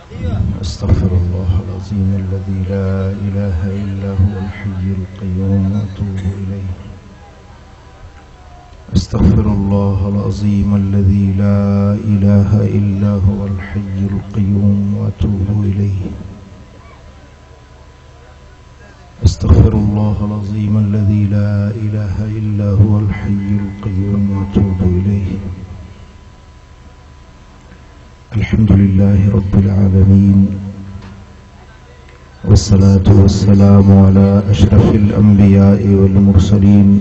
अस्तग़फिरुल्लाहल अज़ीम अल्लज़ी ला इलाहा इल्ला हुवल हय्युल क़य्यूम व अतूबु इलैह। अस्तग़फिरुल्लाहल अज़ीम अल्लज़ी ला इलाहा इल्ला हुवल हय्युल क़य्यूम व अतूबु इलैह। अस्तग़फिरुल्लाहल अज़ीम अल्लज़ी ला इलाहा इल्ला हुवल हय्युल क़य्यूम व अतूबु इलैह। अल्हम्दुलिल्लाहि रब्बिल आलमीन वस्सलातु वस्सलामु अला अशरफिल अंबिया'i वल मुरसलीन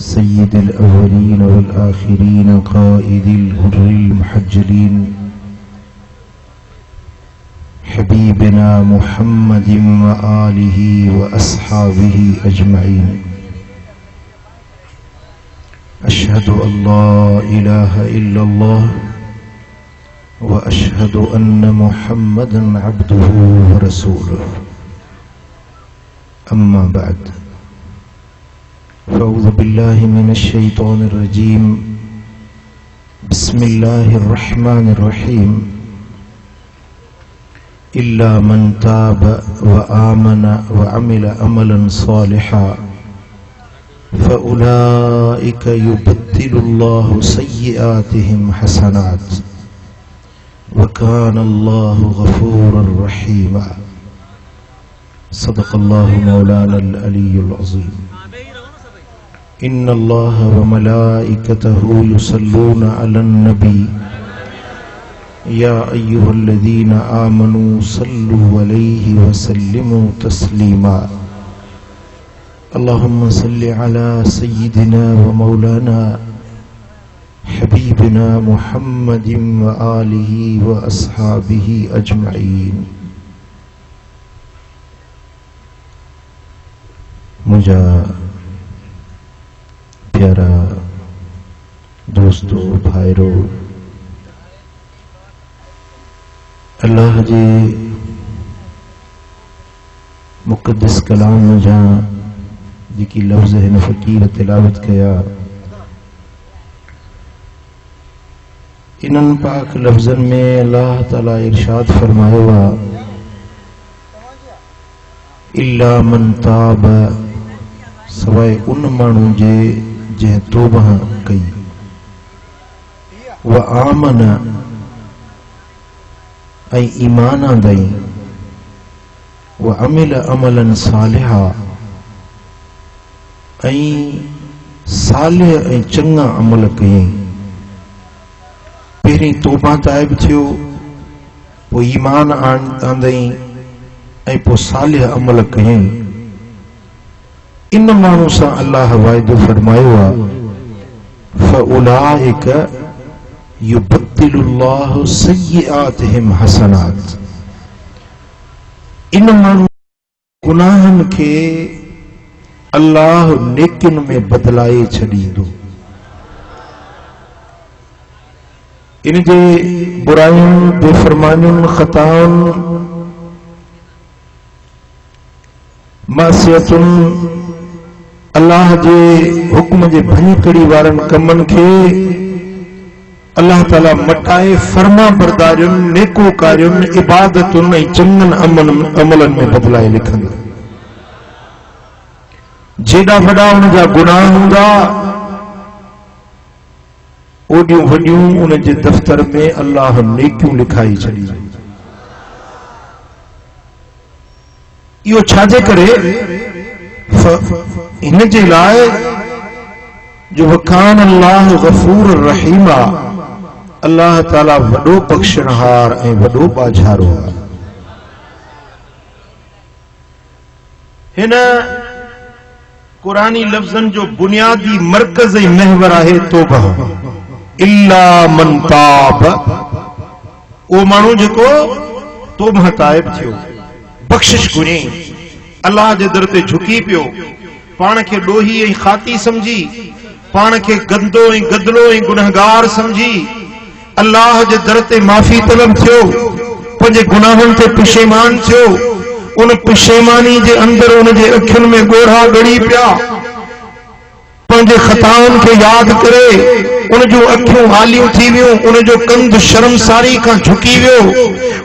सय्यिदिल अव्वलीन वल आखिरीन क़ाइदिल हुर्रिल मुहज्जलीन हबीबिना मुहम्मदिन व आलिहि व अस्हाबिहि अजमईन। अशहदु अल्ला इलाहा इल्लल्लाह व अशहदु अन्न मुहम्मदन अब्दुहु व रसूलुहु। अम्मा बाद फ़अऊज़ु बिल्लाहि मिनश शैतानिर रजीम। बिस्मिल्लाहिर रहमानिर रहीम। इल्ला मन ताब व आमन व अमिल अमलन सालिहा फ़उलाइक युबद्दिलुल्लाहु सय्यिआतिहिम हसनात व कानल्लाहु गफूरर रहीमा। सदक़ल्लाहु मौलानल अलीयुल अज़ीम। इन्नल्लाह व मलाइकतहु युसल्लूना अलन नबी या अय्युहल्लज़ीना आमनू सल्लु अलैहि व सल्लिमू तस्लीमा। अल्लाहुम्मा सल्लि अला सय्यिदिना व मौलाना हबीबिना मुहम्मदिन व आलिहि व अस्हाबिहि अजमईन। मुझा प्यारा दोस्तों भाईरो, अल्लाह जे मुक़द्दस कलाम में जहाँ जिकी लफ्ज़ हिन फ़कीर तिलावत कया, इन्हनि पाक लफ्ज़न में अल्लाह ताला इरशाद फरमायो आ, इल्ला मन ताब, सवाए उन माण्हू जे जंहिं तौबा कई, व आमन ऐं ईमान आंदई, व अमिल अमलन सालिहा ऐं सालिह ऐं चङा अमल कयई। पहिरीं तौबा ताइब थियो, पोइ ईमान आंदई ऐं पोइ सालिह अमल कयई। इन माण्हू सां अल्लाह वाइदो फरमायो आहे, फ़उलाइक युबद्दिलुल्लाहु सय्यिआतिहिम हसनात। इन माण्हू गुनाहनि खे अल्लाह नेकिन में बदलाए छॾींदो। इन जे बुराइयुनि, बेफरमानियुनि, ख़ताउनि, मासियतुनि, अल्लाह जे हुक्म जे भञी कड़ी वारनि कमनि खे अल्लाह ताला मटाए फर्मा बरदारियुनि, नेकोकारियुनि, इबादतुनि ऐं चङनि अमलनि में बदलाए लिखंदो। जेॾा वॾा उन जा गुनाह हूंदा, ओॾियूं वॾियूं उन जे दफ़्तर में अल्लाह नेकियूं लिखाई छॾी। इहो छाजे करे? हिन जे लाइ जो वकान अल्लाह गफूर रहीमा, अल्लाह ताला वॾो बख़्शणहार ऐं वॾो बाझारो आहे। हिन कुरानी लफ्ज़न जो बुनियादी मरकज़ ऐं महवर आहे तौबा। इल्ला मन ताब, उहो माण्हू जेको तौबा ताइब थियो, बख़्शिश घुरियईं, अल्लाह जे दर ते झुकी पियो, पाण खे ॾोही ऐं खाती समझी, पाण खे गंदो ऐं गदलो ऐं गुनहगार समझी अल्लाह जे दर ते माफ़ी तलब थियो, पंहिंजे गुनाहनि ते पिशेमान थियो। उन पिशेमानी जे अंदर उन जे अखियुनि में ॻोढ़ा ॻड़ी पिया, पंहिंजे ख़ताउनि खे यादि करे उन जूं अखियूं हालियूं थी वियूं, उन जो कंध शर्मसारी खां झुकी वियो,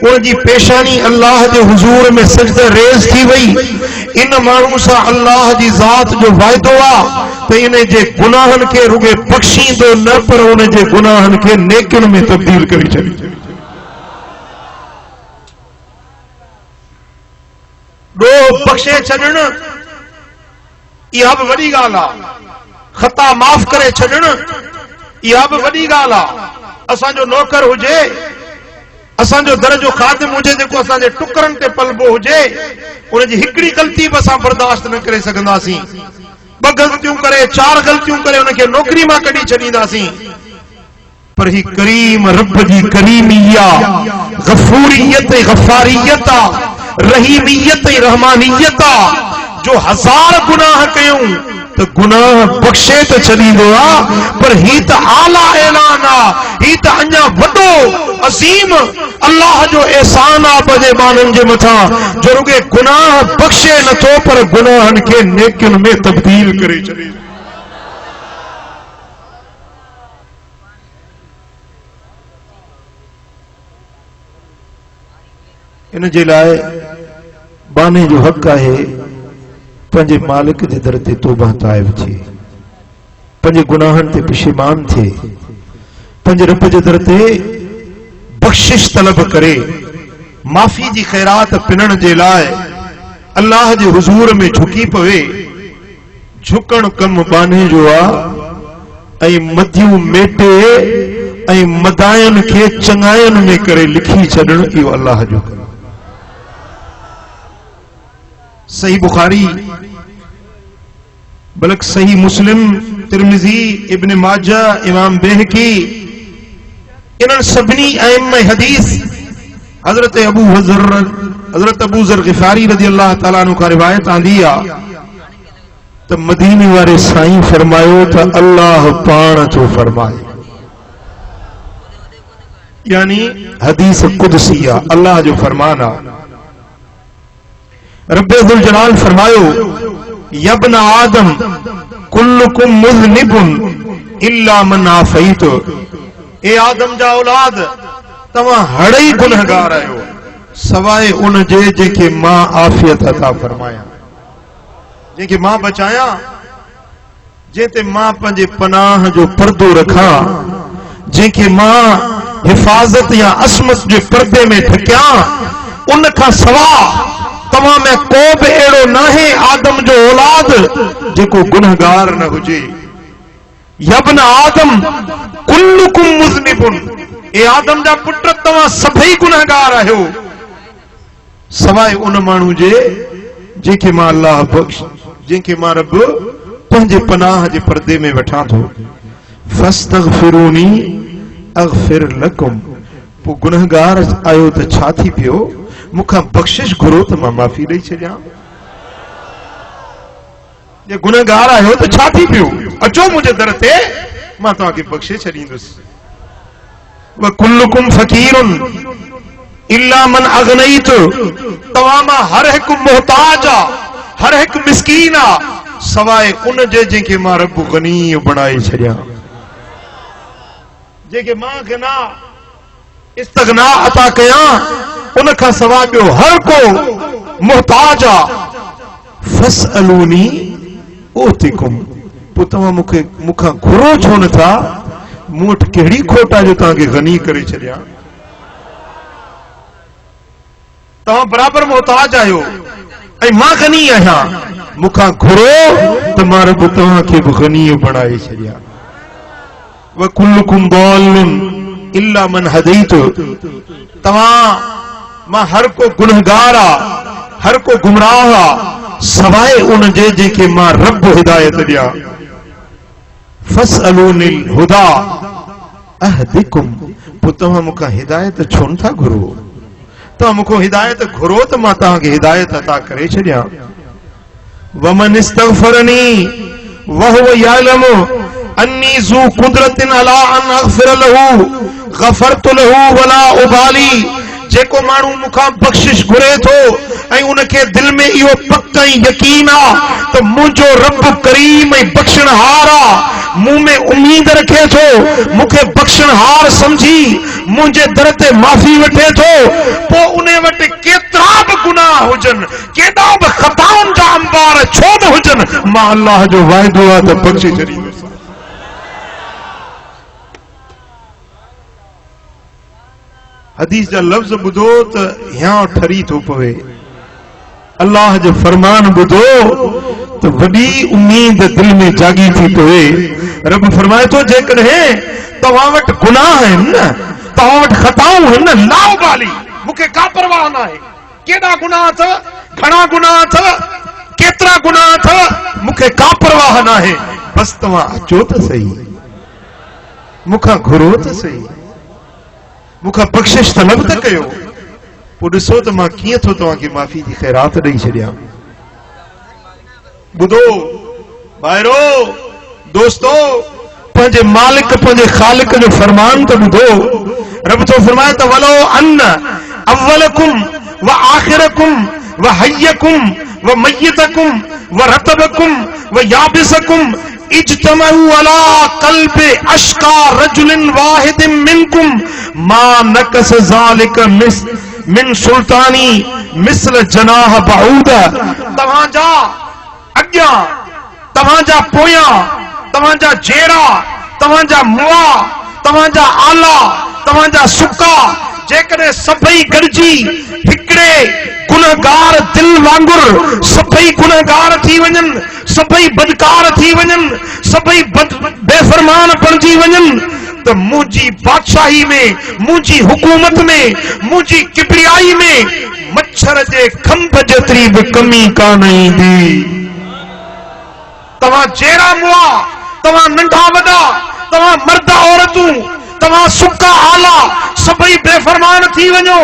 उन जी पेशानी अल्लाह जे हुजूर में सजदा रेज़ थी वई। इन माण्हू सां अल्लाह जी ज़ात जो वाइदो आहे त इन जे गुनाहनि खे रुगे बख़्शींदो न, पर उन जे गुनाहनि खे नेकियुनि में तब्दील करे छॾींदो। ॾोह बख़्शे छॾण इहा बि वॾी ॻाल्हि आहे। ख़ता माफ़ करे छॾण इहा बि वॾी ॻाल्हि आहे। असांजो नौकर हुजे, असांजो दर जो ख़ादिम हुजे जेको असांजे टुकरनि ते पलबो हुजे, उनजी हिकिड़ी ग़लती बि असां बर्दाश्त न करे सघंदासीं। ॿ ग़लतियूं करे, 4 ग़लतियूं करे उनखे नौकरी मां कढी छॾींदासीं। पर ही करीम रब जी करीमिया, गफूरियत गफारियत, रहीमियत रहमानियत, जो 1000 गुनाह कयूं तो गुनाह बख्शे तो छॾींदो आहे। पर ही त आला ऐलान आहे, ही त अञा वॾो अज़ीम अल्लाह जो एहसान आहे पंहिंजे ॿारनि जे मथां, जो रुगे गुनाह बख्शे नथो पर गुनाहनि खे नेकियुनि में तब्दील करे छॾे। इन जे लाइ बाने जो हक़ आहे पंहिंजे मालिक जे दर ते तौबा ताइब थिए, पंहिंजे गुनाहनि ते पशेमान थिए, पंहिंजे रब जे दर ते बख़्शिश तलब करे, माफ़ी जी ख़ैरात पिनण जे लाइ अल्लाह जे हुजूर में झुकी पवे। झुकण कम बाने जो आहे ऐं मदियूं मेटे ऐं मदायन खे चङायन में करे लिखी छॾण इहो अल्लाह जो कम। सही बुखारी, बल्कि सही मुस्लिम, तिरमिज़ी, इब्न माजा, इमाम बेहकी, इन्हनि सभिनी अइम्मा हदीस हजरत अबू ज़र ग़िफ़ारी रज़ी अल्लाह ताला अन्हु खां रिवायत आंदी आहे त मदीने वारे साईं फरमायो त अल्लाह पाण थो फरमाए, यानी हदीस कुदसी आहे, अल्लाह जो फरमान आहे। रब्बे ज़ुल जलाल फरमायो, यब्न आदम कुल्लुकुम मुज़निबुन इल्ला मन आफ़ैत। ए आदम जा औलाद, तव्हां हड़ई गुनहगार आहियो सवाइ उन जे जेके मां आफ़ियत अता फरमाया, जेके मां बचाया, जंहिंते मां पंहिंजे पनाह जो पर्दो रखां, जंहिंखे मां हिफ़ाज़त या असमत जे पर्दे में ढकिया, उन खां सवा तव्हां में को बि अहिड़ो नाहे आदम जो औलाद जेको गुनहगार न हुजे। यब्न आदम कुल्लुकुम मुज़निबुन, ए आदम जा पुट तव्हां सभई गुनहगार आहियो सवाइ उन माण्हू जे जंहिंखे मां अल्लाह बख़्श, जंहिंखे मां रब पंहिंजे पनाह जे पर्दे में वठां थो। फस्तगफिरूनी अगफिर लकुम, पोइ गुनहगार आयो त छा थी पियो, मूंखां बख़्शिश घुरो त मां माफ़ी ॾेई छॾियां। जे गुनहगार आहियो त छा थी पियो, अचो मुंहिंजे दर ते, मां तव्हांखे बख़्शे छॾींदुसि। व कुल्लुकुम फ़क़ीरुन इल्ला मन अग़नैत, तव्हां मां हर हिकु मोहताज आहे, हर हिकु मिस्कीन आहे सवाइ उन जे जंहिंखे मां रब गनी बणाए छॾियां, जेके मां खे ना इस्तगना अता कयां, उन खां सवाइ ॿियो हर को मोहताज आहे। फसअलूनी ओतिकुम, पोइ तव्हां मूंखां घुरो छो नथा, मूं वटि कहिड़ी खोट आहे जो तव्हांखे गनी करे छॾियां। तव्हां बराबरि मोहताज आहियो ऐं मां गनी आहियां, मूंखां घुरो त मां रब तव्हांखे बि गनी बणाए छॾियां। व कुल्लुकुम दाल्लुन इल्ला मन हदैत, तव्हां मां हर को गुनहगार आहे, हर को गुमराह आहे सवाइ उन जे जंहिंखे मां रब हिदायत ॾियां। फसअलूनिल हुदा अहदिकुम, पोइ तव्हां मूंखां हिदायत छो नथा घुरो, तव्हां मूंखां हिदायत घुरो त मां तव्हांखे हिदायत अता करे छॾियां। वमन इस्तगफरनी वहुव यअलमु अन्नी ज़ू कुदरतिन अला अन अग़फिर लहू गफ़रतु लहू वला उबाली, जेको मानू मुखा बख्शिश घुरे थो ऐं उनके दिल में इहो पक यकीन आ तो मुझो रब करीम ऐं बख्शणहार आ, मुंह में उम्मीद रखे थो, मुखे बख्शणहार समझी मुझे दर ते माफ़ी वठे थो, पो उन्हें वटि केतिरा बि गुनाह हुजन, केॾा बि खताउनि जा अंबार छो बि हुजन, मां अल्लाह जो वाइदो आहे त बख्शे छॾींदुसि। हदीस जा लफ्ज़ ॿुधो त हियां ठरी थो पवे, अल्लाह जो फरमान ॿुधो तो वॾी उम्मीद दिल में जागी थी पवे। रब फरमाए थो जेकॾहिं तव्हां वटि गुनाह आहिनि न, तव्हां वटि खताऊं आहिनि न, लाओ बाली, मूंखे का परवाह न आहे, केॾा गुनाह अथव, घणा गुनाह अथव, केतिरा गुनाह अथव, मूंखे का परवाह न आहे, बस तव्हां अचो त सही, मूंखां घुरो त सही, मूंखां बख़्शिश तलब त कयो, पोइ ॾिसो त मां कीअं थो तव्हांखे माफ़ी जी ख़ैरात ॾेई छॾियां। ॿुधो भाइरो दोस्तो, पंहिंजे मालिक पंहिंजे ख़ालिक जो फरमान त ॿुधो। रब तो फरमाए त वलो अन्न अव्वलकुम व आखिरकुम व हय्यकुम व मय्यतकुम व रतबकुम व याबिसकुम इज्तमऊ अला कल्बि अश्का रजुलिन वाहिदिन मिनकुम मा नकस ज़ालिक मिन सुल्तानी मिसल जनाह बऊद। तव्हांजा अॻियां, तव्हांजा पोयां, तव्हांजा जेरा, तव्हांजा मुआ, तव्हांजा आला, तव्हांजा सुका, जेकॾहिं सभई गॾिजी हिकिड़े गुनहगार दिल वांगुर सभई गुनहगार थी वञनि, सभई बदकार थी वञनि, सभई बेफरमान बणिजी वञनि, त मुंहिंजी बादशाही में, मुंहिंजी हुकूमत में, मुंहिंजी किबरियाई में मच्छर जे खंभ जेतिरी बि कमी कान ईंदी। तव्हां जेरा मुआ, तव्हां नंढा वॾा, तव्हां मर्द औरतूं, तव्हां सुका आला, सभई बेफरमान थी वञो,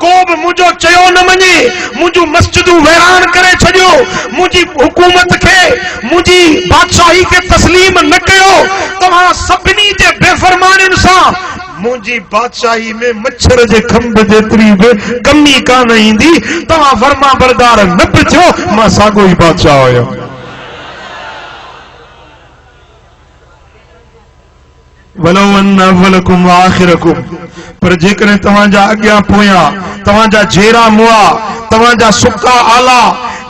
को बि मुंहिंजो चयो न मञे, मुंहिंजूं मस्जिदूं वैरान करे छॾियो, मुंहिंजी हुकूमत खे, मुंहिंजी बादशाही खे तस्लीम न कयो, तव्हां सभिनी जे बेफरमानियुनि सां मुंहिंजी बादशाही में मच्छर जे खंभ जेतिरी बि कमी कान ईंदी। तव्हां फर्मा बरदार न बि थियो, मां साॻियो ई बादशाह हुयो। वलो अन्न अव्वलकुम व आखिरकुम, पर जेकॾहिं तव्हांजा अॻियां पोयां, तव्हांजा जेरा मुआ, तव्हांजा सुका आला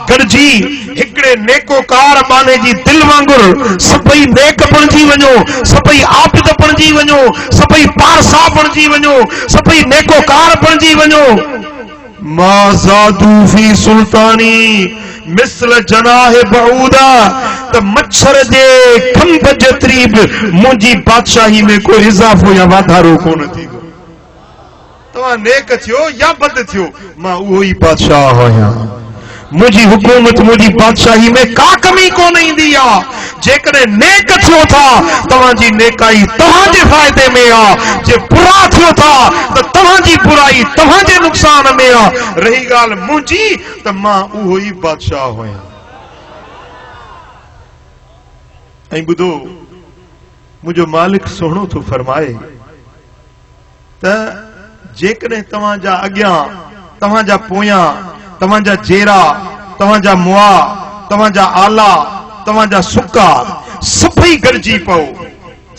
गॾिजी हिकिड़े नेकोकार बाने जी दिल वांगुर सभई नेक बणिजी वञो, सभई आबिद बणिजी वञो, सभई पारसा बणिजी वञो, सभई नेकोकार बणिजी वञो, मा ज़ादू फी सुल्तानी मिसल जनाह बऊदा, त मच्छर जे खंभ जेतिरी बि मुंहिंजी बादशाही में कोई इज़ाफ़ो या वाधारो कोन थींदो। तव्हां नेक थियो या बद थियो, मां उहो ई बादशाह आहियां। मुंहिंजी हुकूमत, मुंहिंजी बादशाही में का कमी कोन ईंदी आहे। जेकॾहिं नेक थियो था, तव्हांजी नेकाई तव्हांजे फ़ाइदे में आहे, जे बुरा थियो था त तव्हांजी बुराई तव्हांजे नुक़सान में आहे। रही ॻाल्हि मुंहिंजी, त मां उहो ई बादशाह आहियां। ऐं ॿुधो, मुंहिंजो मालिक सुहिणो थो फरमाए त जेकॾहिं तव्हांजा अॻियां, तव्हांजा पोयां, तव्हांजा जेरा, तव्हांजा मुआ, तव्हांजा आला, तव्हांजा सुका, सभई गॾिजी पओ,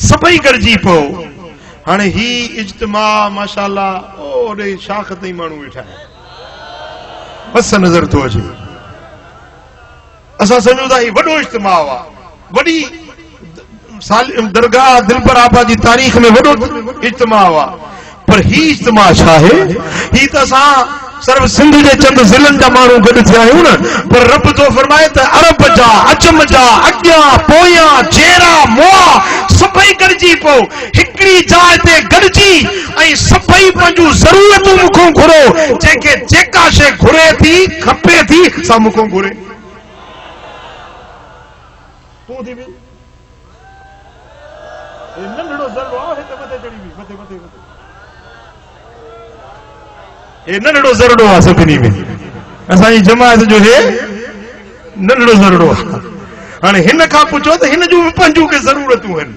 सभई गॾिजी पओ। हाणे ही इज्तिमा माशाअल्लाह ओॾे शाख ताईं माण्हू वेठा आहिनि, बस नज़र थो अचे। असां सम्झूं था ही वॾो इज्तिमा आहे, वॾी दरगाह दिलबर आपा जी तारीख़ में वॾो इज्तिमा आहे, पर ही इज्तिमा छा आहे? ही त असां सर्व सिंध जे चंद ज़िलनि जा माण्हू गॾु थिया आहियूं न, पर रब तो फरमाए त अरब जा, अजम जा, अॻियां पोयां, जेरा मुआ, सभई गॾिजी पओ, हिकिड़ी जाइ ते गॾिजी, ऐं सभई पंहिंजूं ज़रूरतूं मूंखां घुरो, जंहिंखे जेका शइ घुरे थी, खपे थी, सा मूंखां घुरे। तूं थी बि नंढड़ो ज़रो आहे, हिते मथे चढ़ी बि, मथे मथे मथे हे नंढड़ो ज़रड़ो आहे सभिनी में, असांजी जमात जो हे नंढड़ो ज़रड़ो आहे। हाणे हिन खां पुछो त हिन जूं पंहिंजूं के ज़रूरतूं आहिनि,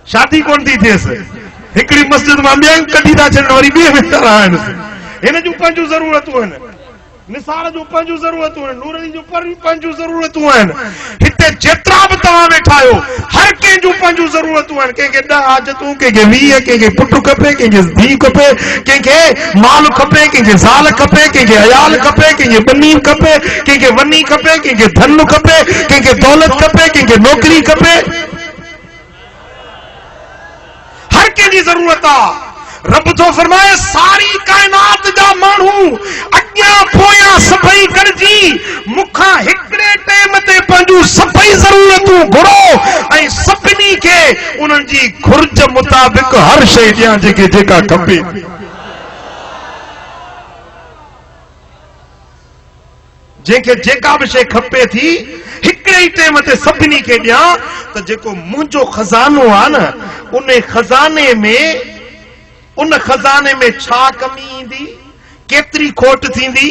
शादी कोन थी थिएसि, हिकड़ी मस्जिद में ॿिया कढी था छॾनि वरी ॿिए में था रहनि हिन जूं पंहिंजूं ज़रूरतूं आहिनि निसार जूं पंहिंजूं ज़रूरतूं आहिनि नूरनि जूं पंहिंजूं ज़रूरतूं आहिनि हिते जेतिरा बि तव्हां वेठा आहियो हर कंहिंजूं पंहिंजूं ज़रूरतूं आहिनि कंहिंखे 10 हाजतूं कंहिंखे 20 कंहिंखे पुटु खपे कंहिंखे धीउ खपे कंहिंखे माल खपे कंहिंखे ज़ाल खपे कंहिंखे अयाल खपे कंहिंखे बनी खपे कंहिंखे वनी खपे कंहिंखे धन खपे कंहिंखे दौलत खपे कंहिंखे नौकरी खपे हर कंहिंजी ज़रूरत आहे रब तो फरमाए सारी कायनात जा मानू अग्या पोया सभई गॾिजी मुखा हिकड़े टाइम ते पंहिंजूं सभई ज़रूरतूं घुरो ऐं सभिनी खे उन्हनि जी घुर्ज मुताबिक़ हर शइ ॾियां जेके जेका खपे जंहिंखे जेका बि शइ खपे थी हिकड़े ई टाइम ते सभिनी खे ॾियां त जेको मुंहिंजो खज़ानो आहे न उन खजाने में छा कमी ईंदी केतरी खोट थींदी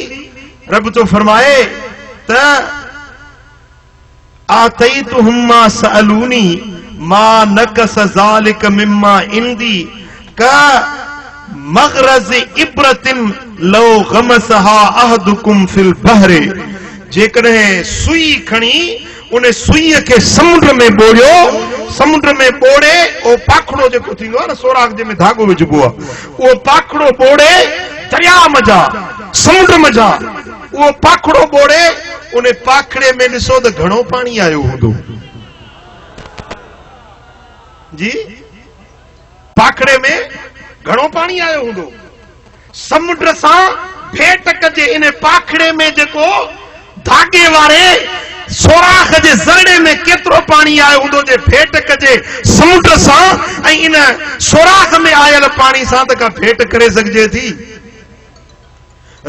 रब तो फरमाए त आतैतुहुम मा सअलूनी मा नकस ज़ालिक मिम्मा इंदी का मग़रज़ इब्रतिन लो गमसहा अहदुकुम फिल बहरे जेकॾहिं सुई खणी उन सुई के समुद्र में बोड़ियो समुद्र में बोड़े ओ पाखड़ो जेको थींदो आहे न सोराख जंहिंमें धागो विझबो आहे उहो पाखड़ो बोड़े दरिया मजा समुद्र मजा उहो पाखड़ो बोड़े उन पाखड़े में ॾिसो त घणो पाणी आयो हूंदो जी पाखड़े में घणो पाणी आयो हूंदो समुद्र सां भेट कजे इन पाखड़े में जेको धागे वारे सोराख जे ज़रड़े में केतिरो पाणी आयो हूंदो जे भेट कजे समुद्र सां ऐं इन सोराख में आयल पाणी सां त का भेट करे सघिजे थी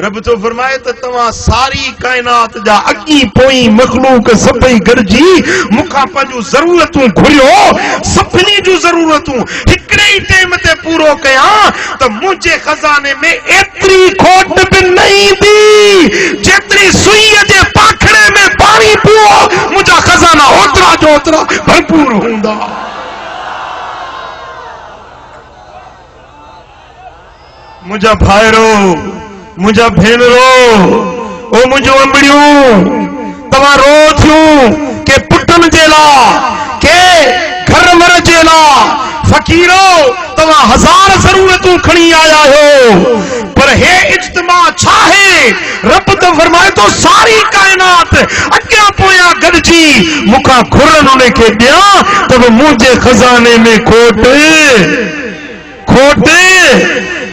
रब तो फरमाए त तव्हां सारी कायनात जा अॻी पोई मखलूक सभई गॾिजी मूंखां पंहिंजूं ज़रूरतूं घुरियो सभिनी जूं ज़रूरतूं हिकड़े ई टाइम ते पूरो कयां त मुंहिंजे खज़ाने में एतिरी खोट बि न ईंदी जेतिरी सुईअ जे पाखड़े में पाणी पियो मुंहिंजा खज़ाना ओतिरा जो ओतिरा भरपूर हूंदा मुंहिंजा भाइरो मुंहिंजा भेनरो ओ मुंहिंजो अंबड़ियूं तव्हां रो थियूं के पुटनि जे लाइ के घर मर जे लाइ फकीरो तव्हां 1000 ज़रूरतूं खणी आया हो पर हे इज्तिमा छा है रब तो फरमाए तो सारी कायनात अॻियां पोयां गॾिजी मूंखां घुरनि उन खे ॾियां त मुंहिंजे खज़ाने में खोट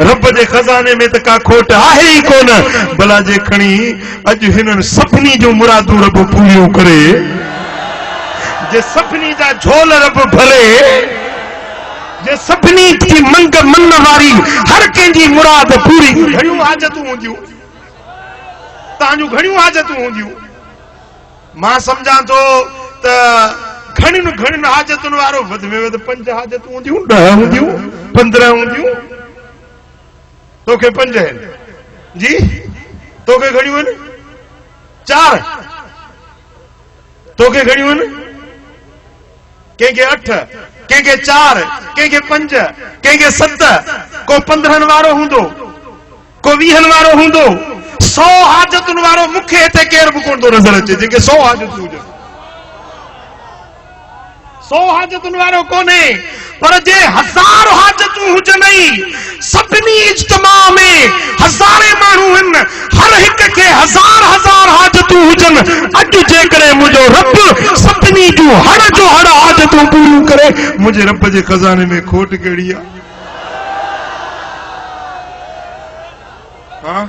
रब जे खजाने में त का खोट आहे ई कोन भला जे खणी अॼु हिननि सभिनी जूं मुरादूं रब पूरियूं करे जे सभिनी जा झोल रब भरे जे सभिनी जी मंग मन वारी हर कंहिंजी मुराद पूरी घणियूं हाजतूं हूंदियूं तव्हांजूं घणियूं हाजतूं हूंदियूं मां सम्झां थो त घणियुनि हाजतुनि वारो वध में वध 5 हाजतूं हूंदियूं 10 हूंदियूं 15 हूंदियूं तोखे 5 आहिनि जी तोखे घणियूं आहिनि 4 तोखे घणियूं आहिनि कंहिंखे 8 कंहिंखे 4 कंहिंखे 5 कंहिंखे 7 को 15 वारो हूंदो को 20 वारो हूंदो 100 हाजतुनि वारो मूंखे हिते केर बि कोन थो नज़र अचे जेके 100 हाजतूं हुजनि 100 हाजतुनि वारो कोन्हे पर जे 1000 हाजतूं हुजनि सभिनी इज्तिमा में 1000 माण्हू आहिनि हर हिक खे 1000 हाजतूं हुजनि अॼु जेकॾहिं मुंहिंजो रब सभिनी जूं हर जो हर हाजतूं पूरियूं करे मुंहिंजे रब जे खज़ाने में खोट कहिड़ी आहे हाँ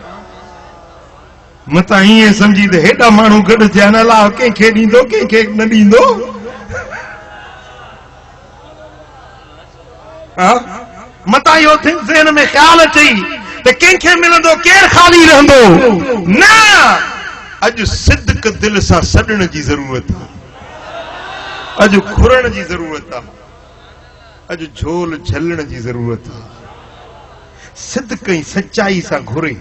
मतां ईअं सम्झी त हेॾा माण्हू गॾु थिया न अलाह कंहिंखे ॾींदो कंहिंखे न ॾींदो मतां इहो ज़हन में ख़्याल अचई त कंहिंखे मिलंदो केरु ख़ाली रहंदो न अॼु सिदक दिल सां सॾण जी ज़रूरत आहे अॼु घुरण जी ज़रूरत आहे अॼु झोल झलण जी ज़रूरत आहे सिदक ऐं सच्चाई सां घुरे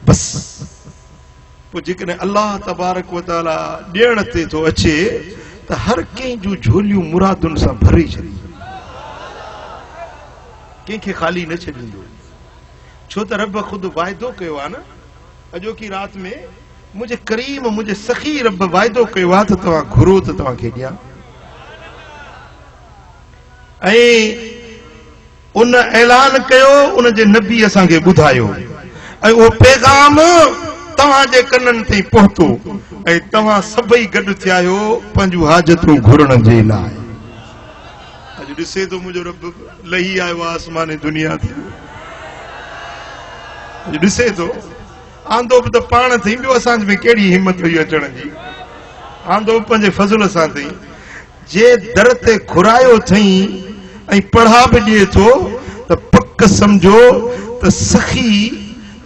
बस पोइ जेकॾहिं अल्लाह तबारक व तआला ॾियण ते थो अचे त हर कंहिं जूं झोलियूं मुरादुनि सां भरे छॾे कंहिंखे ख़ाली न छॾींदो, छो त रब ख़ुदि वाइदो कयो आहे न, अॼोकी राति में मुंहिंजे करीम मुंहिंजे सखी रब वाइदो कयो आहे त तव्हां घुरो त तव्हांखे ॾियां। ऐं उन ऐलान कयो, उन जे नबी असांखे ॿुधायो, ऐं उहो पैगाम तव्हांजे कननि ताईं पहुतो, ऐं तव्हां सभई गॾु थिया आहियो पंहिंजूं हाजतूं घुरण जे लाइ। अॼु ॾिसे थो मुंहिंजो रब लही आयो आहे आसमान दुनिया ते, अॼु ॾिसे थो, आंदो बि त पाण थी, ॿियो असां में कहिड़ी हिमत हुई अचण जी, आंदो पंहिंजे फज़ल सां थी। जे दर ते घुरायो अथई ऐं पढ़ा बि ॾिए थो त पक सम्झो त सखी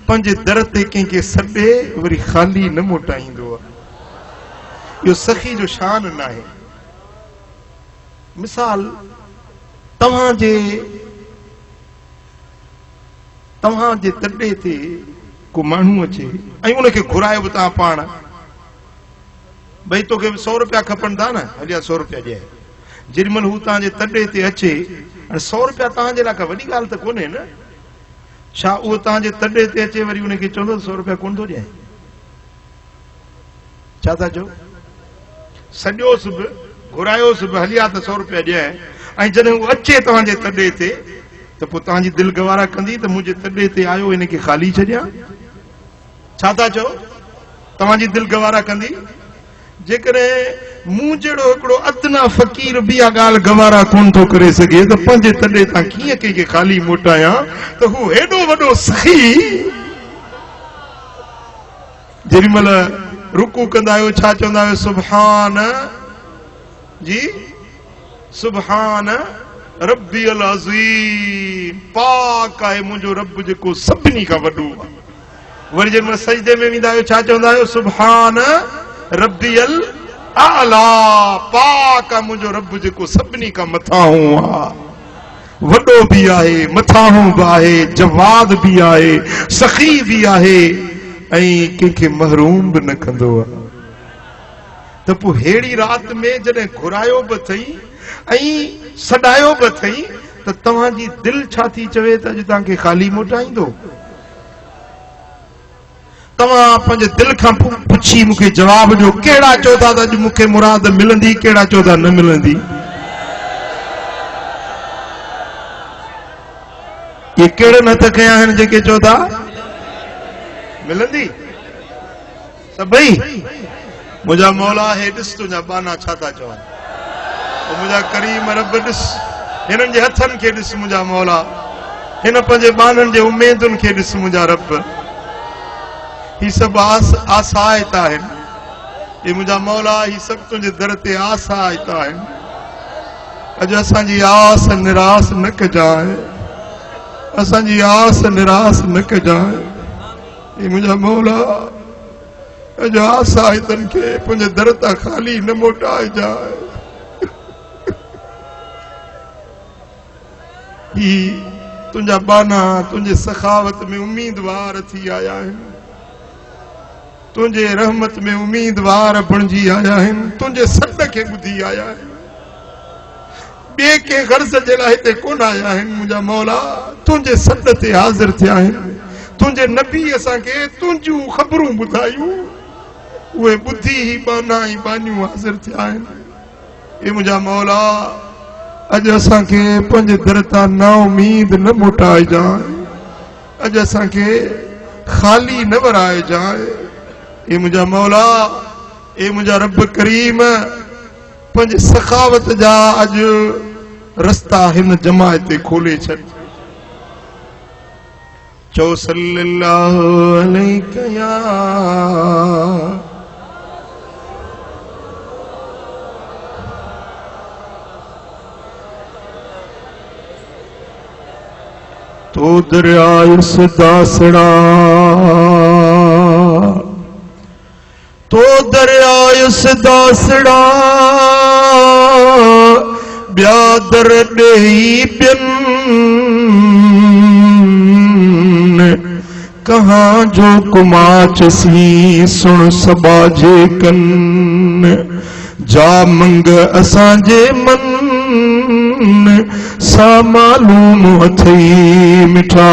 पंहिंजे दर ते कंहिंखे सॾे वरी ख़ाली न मोटाईंदो आहे। इहो सखी जो शान न आहे। मिसाल, तव्हांजे तॾे ते को माण्हू अचे ऐं उनखे घुरायो बि तव्हां पाण, भई तोखे 100 रुपया खपनि था न, हलिया 100 रुपया ॾिए। जेॾीमहिल हू तव्हांजे तॾे ते अचे, 100 रुपया तव्हांजे लाइ का वॾी ॻाल्हि त कोन्हे न। छा उहो तव्हांजे तॾे ते अचे वरी उनखे चवंदो 100 रुपया कोन थो ॾिए? छा था चओ? सॼोसि बि, घुरायोसि बि, हलिया त 100 रुपया ॾिए, ऐं जॾहिं उहो अचे तव्हांजे तॾे ते त पोइ तव्हांजी दिलि गवारा कंदी त मुंहिंजे तॾे ते आयो, हिनखे ख़ाली छॾियां? छा था चओ? तव्हांजी दिलि गवारा कंदी? जेकॾहिं मूं जहिड़ो हिकिड़ो अदना फ़क़ीर बि इहा ॻाल्हि गवारा कोन थो करे सघे त पंहिंजे तॾे तां कीअं कंहिंखे ख़ाली मोटायां, त हू हेॾो वॾो सखी। जेॾीमहिल रुकू कंदा आहियो छा चवंदा आहियो? सुभान जी, सुभान रब्बियल अज़ीम, पाक आहे मुंहिंजो रब जेको सभिनी खां वॾो आहे। वरी जेॾीमहिल सजदे में वेंदा आहियो छा चवंदा आहियो? सुभान रब्बियल आला, पाक आहे मुंहिंजो रब जेको सभिनी खां मथां आहे, वॾो बि आहे, मथां बि आहे, जवाद बि आहे, सखी बि आहे, ऐं कंहिंखे महरूम बि न कंदो आहे। त पोइ हेड़ी राति में जॾहिं घुरायो बि अथई ऐं सॾायो बि अथई त तव्हांजी दिलि छा थी चवे त अॼु तव्हांखे ख़ाली मोटाईंदो? तव्हां पंहिंजे दिलि खां पुछी मूंखे जवाब ॾियो, कहिड़ा चओ था त अॼु मूंखे मुराद मिलंदी, कहिड़ा चओ था न मिलंदी? ये कहिड़े न त कया आहिनि जेके चओ था मिलंदी? सभई मुंहिंजा मौला, हे ॾिस तुंहिंजा बाना छा था चवनि, मुंहिंजा करीम रब ॾिस, हिननि जे हथनि खे ॾिस मुंहिंजा मौला, हिन पंहिंजे बाननि जे उमेदुनि खे ॾिस मुंहिंजा रब। ही सभु आसाइत आहिनि, हे मुंहिंजा मौला, ही सभु तुंहिंजे दर ते आसाइत आहिनि। अॼु असांजी आस निराश न कजांइ, असांजी आस निराश न कजांइ। हे मुंहिंजा मौला, अॼु आसाइतनि खे पंहिंजे दर तां ख़ाली न मोटाइजांइ। ही तुंहिंजा बाना तुंहिंजे सखावत में उम्मीदवार थी आया आहिनि, तुंहिंजे रहमत में उम्मीदवार बणिजी आया आहिनि, तुंहिंजे सॾ खे ॿुधी आया आहिनि, ॿिए के गर्ज़ जे लाइ हिते कोन आया आहिनि। मुंहिंजा मौला, तुंहिंजे सॾ ते हाज़िर थिया आहिनि, तुंहिंजे नबी असांखे तुंहिंजूं ख़बरूं ॿुधायूं, उहे ॿुधी ही बाना ही बानियूं हाज़िर थिया आहिनि। हे मुंहिंजा मौला, अॼु असांखे पंहिंजे दर तां ना उम्मीद न मोटाइजांइ, अॼु असांखे ख़ाली न वराइजांइ। हे मुंहिंजा मौला, हे मुंहिंजा रब करीम, पंहिंजे सखावत जा अॼु रस्ता हिन जमायत ते खोले छॾ। चओ सल्लल्लाहु अलैहि या तो दरिया दासड़ा, तो दरिया दासड़ा ब्यादर ॾेई पियन, कहाँ जो कुमाच सी सुन सबाजे कन, जा मंग असांजे मन सा मालूम अथई मिठा।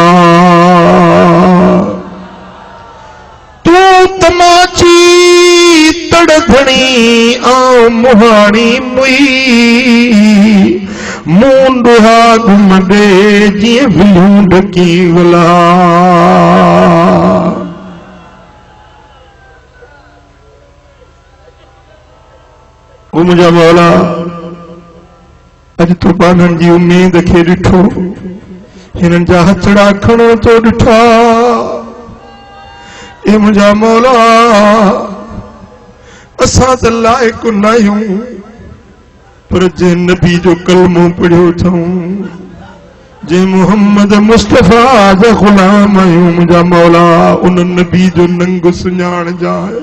तू तमाची तड़धणी आ मुहाणी मुई मूंडुहा घुमडे जी विलूंड की वला। ओ मुझा मौला अज तो बानन जी उम्मीद खे ॾिठो, हिननि जा हथड़ा खणो तो ॾिठा। ए मुझा मौला असां त लाइक न आहियूं, पर जे नबी जो कलमो पढ़ियो अथऊं, जे मुहम्मद मुस्तफ़ा जा ग़ुलाम आहियूं, मुझा मौला उन नबी जो नंग सुञाण जाए।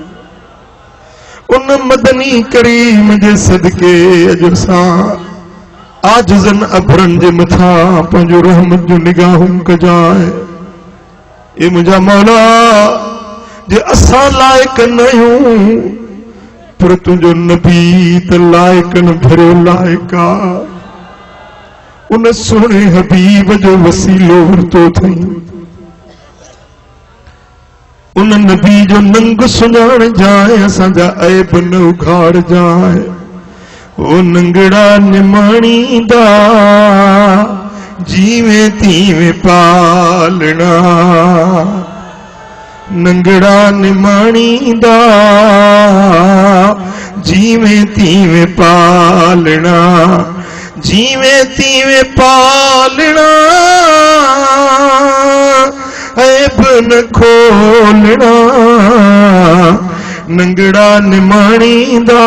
उन मदनी करीम जे सदके अॼु असां आजिज़न अभरन जे मथा पंहिंजो रहमत जो निगाहूं कजाए। ए मुझा मौला जे असां लाइक न आहियूं, पर तुंहिंजो नबी त लाइक न भरियो लाइक आ। उन सोने हबीब जो वसीलो वरितो अथई, उन नबी जो नंग सुञाण जाए, असांजा ऐब न उघाड़ जाए। ओ नंगड़ा निमाणींदा जीवे तीवे पालना, नंगड़ा निमाणींदा जीवे तीवे पालना, जीवे तीवे पालना ऐब न खोलना, नंगड़ा निमाणींदा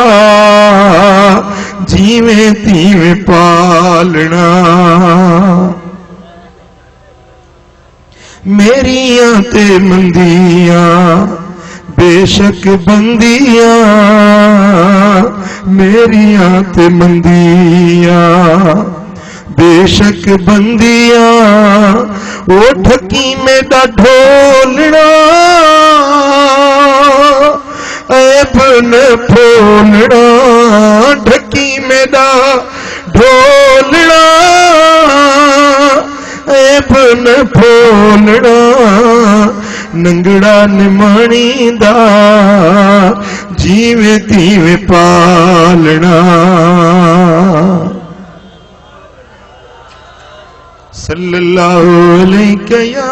जीवे तीवे पालना। मेरियां ते मंदियां बेशक बंदियां, मेरियां ते मंदियां बेशक बंदियां, ओ ठकी में दा ढोलना ऐब न फोलना, ढकी में दा ढोलना ऐब न फोलना, नंगड़ा निमाणींदा जीवे तीवे पालना। सल्लल्लाहु अलैहि या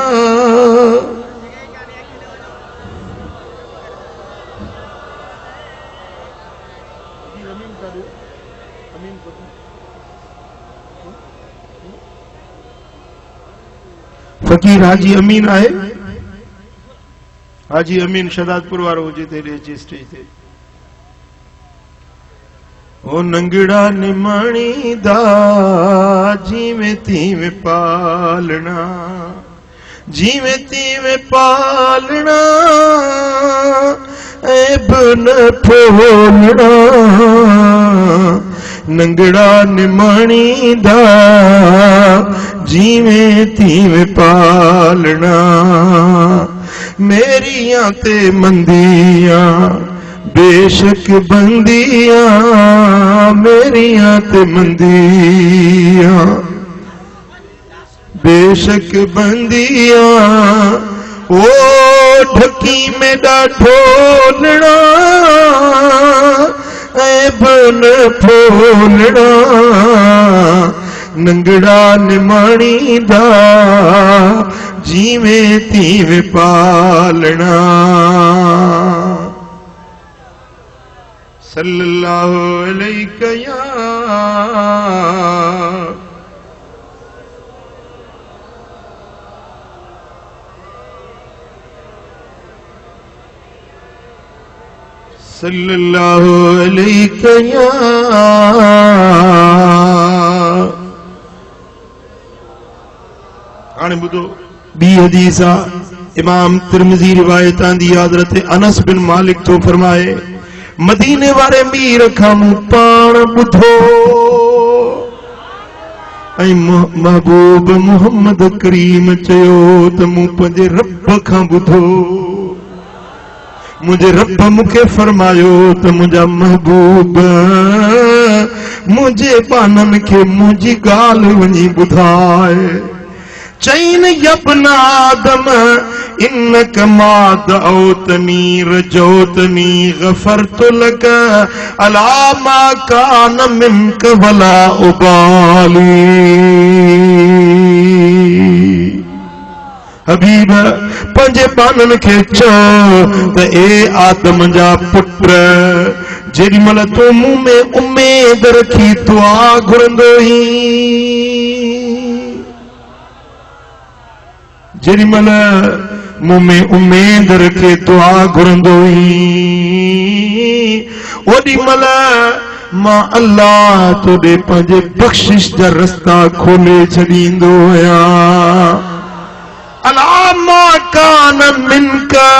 फकीर हाजी अमीन आहे। हाजी अमीन शदादपुर वारो हुजे ते अचे स्टेज ते। ओ नंगड़ा निमाणींदा जीवे तीवे पालना, जीवे तीवे पालना ऐब न फोलना, नंगड़ा निमाणींदा जीवे तीवे पालना। मेरियां ते मंदियां बेशक बंदियां, मेरियां ते मंदियां बेशक बंदियां, ओ ढकी में दा ढोलना ऐब न फोलना, नंगड़ा निमाणींदा जीवे तीवे पालना। सल्लल्लाहु अलैहि या सल्लल्लाहु अलैहि या हाणे ॿुधो ॿी हदीस आहे। इमाम तिरमिज़ी रिवायत आंदी हज़रत अनस बिन मालिक तो फरमाए, मदीने वारे मीर खां मूं पाण ॿुधो ऐं महबूब मोहम्मद करीम चयो त मूं पंहिंजे रब खां ॿुधो। मुझे रब मुखे फरमायो त मुझा महबूब मुझे बानन के मुझी गाल वनी बुधाए चैन यबन आदम इन्नक मा दऔतनी रजौतनी गफरतु लक अला मा कान मिनक वला उबाली। हबीब पंजे बानन के चो त ए आदम जा पुत्र जेडी मल तो मुंह में उम्मीद रखी दुआ घुरंदो ही जेडी मल मुंह में उम्मीद रखे दुआ घुरंदो ही ओडी मल मां अल्लाह तोड़े पंजे बख्शिश जा रस्ता खोले छड़ींदो या अलामा कान मिनका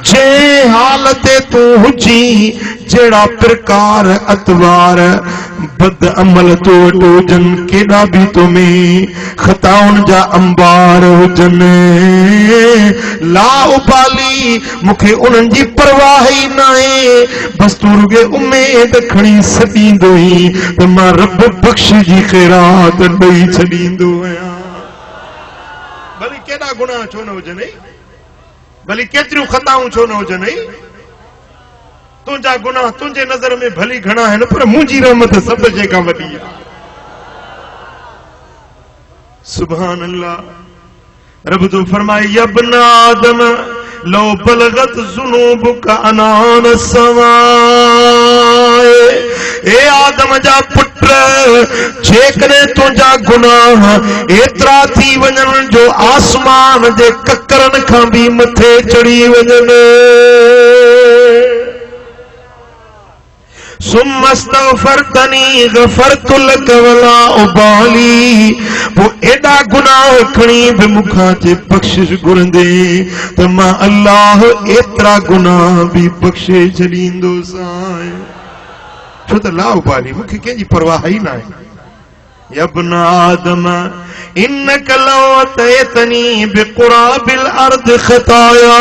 जे हालत तू हुजी जेड़ा प्रकार अतवार बद अमल तो हुजन केड़ा भी तुम्हें खताउन जा अंबार हुजन ला उबाली मुखे उन्हनि जी परवाह ही नाहे बस तू रुगे उम्मीद खणी सदींदो ही त मां रब बख्श जी खैरात ॾेई छॾींदो आहियां। भली केड़ा गुनाह छो न हुजन भली केतिरियूं खताऊं छो न हुजन तुंहिंजा गुनाह तुंहिंजे नज़र में भली घणा आहिनि पर मुंहिंजी रहमत सब जेका वॾी आहे। सुभान अल्लाह। रब तो फरमाए यब्न आदम लो बलगत जुनूबुका अनान समाए ए आदम जा पुत्र जेकॾहिं तुंहिंजा गुनाह एतिरा थी वञनि जो आसमान जे ककरनि खां बि मथे चढ़ी वञनि सुमस्तगफरतनी गफरतु लक वला उबाली वो एडा गुनाह खणी भी मुखा जे बख्शिश घुरंदे त मां अल्लाह एतरा गुनाह भी बख्शे छॾींदो सां छो त ला उबाली मुखे कंहिंजी परवाह ही न आहे। यब्न आदम इन्नक लौ अतैतनी बिक़ुराबिल अर्द खताया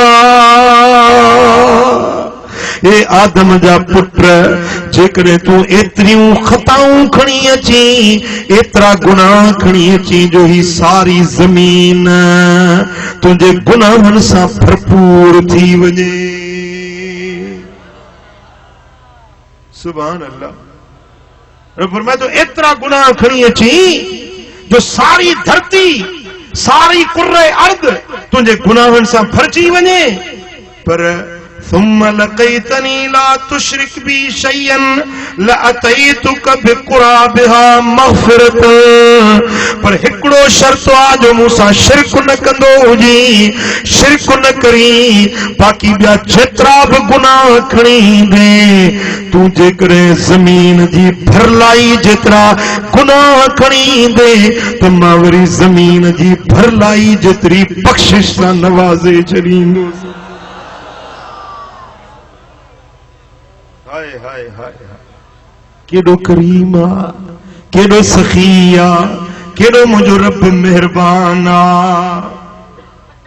ए आदम जा पुत्र जेकॾहिं तूं एतिरियूं खताऊं खणी अची एतिरा गुनाह खणी अची जो ही सारी ज़मीन तुंहिंजे गुनाहनि सां भरपूर थी वञे। सुभान अल्लाह। रब फरमाए तो एतिरा गुनाह खणी अची जो सारी धरती सारी कुर्रे अर्द तुंहिंजे गुनाहनि सां भरजी वञे पर ثم لقيتني لا تشرك بي شيئا لأتيتك بقرابها مغفرة पर हिकड़ो शर्त आ जो मूंसां शिरक न कंदो हुजी शिरक न करी बाकी ॿिया जेतिरा बि गुनाह खणी ईंदे तूं जेकॾहिं ज़मीन जी भरलाई जेतिरा गुनाह खणी ईंदे त मां वरी ज़मीन जी भरलाई जेतिरी बख़्शिश सां नवाज़े छॾींदुसि। हाय हाय हाय केॾो करीम आ केॾो सखी आ केॾो मुंहिंजो रब मेहरबान आ।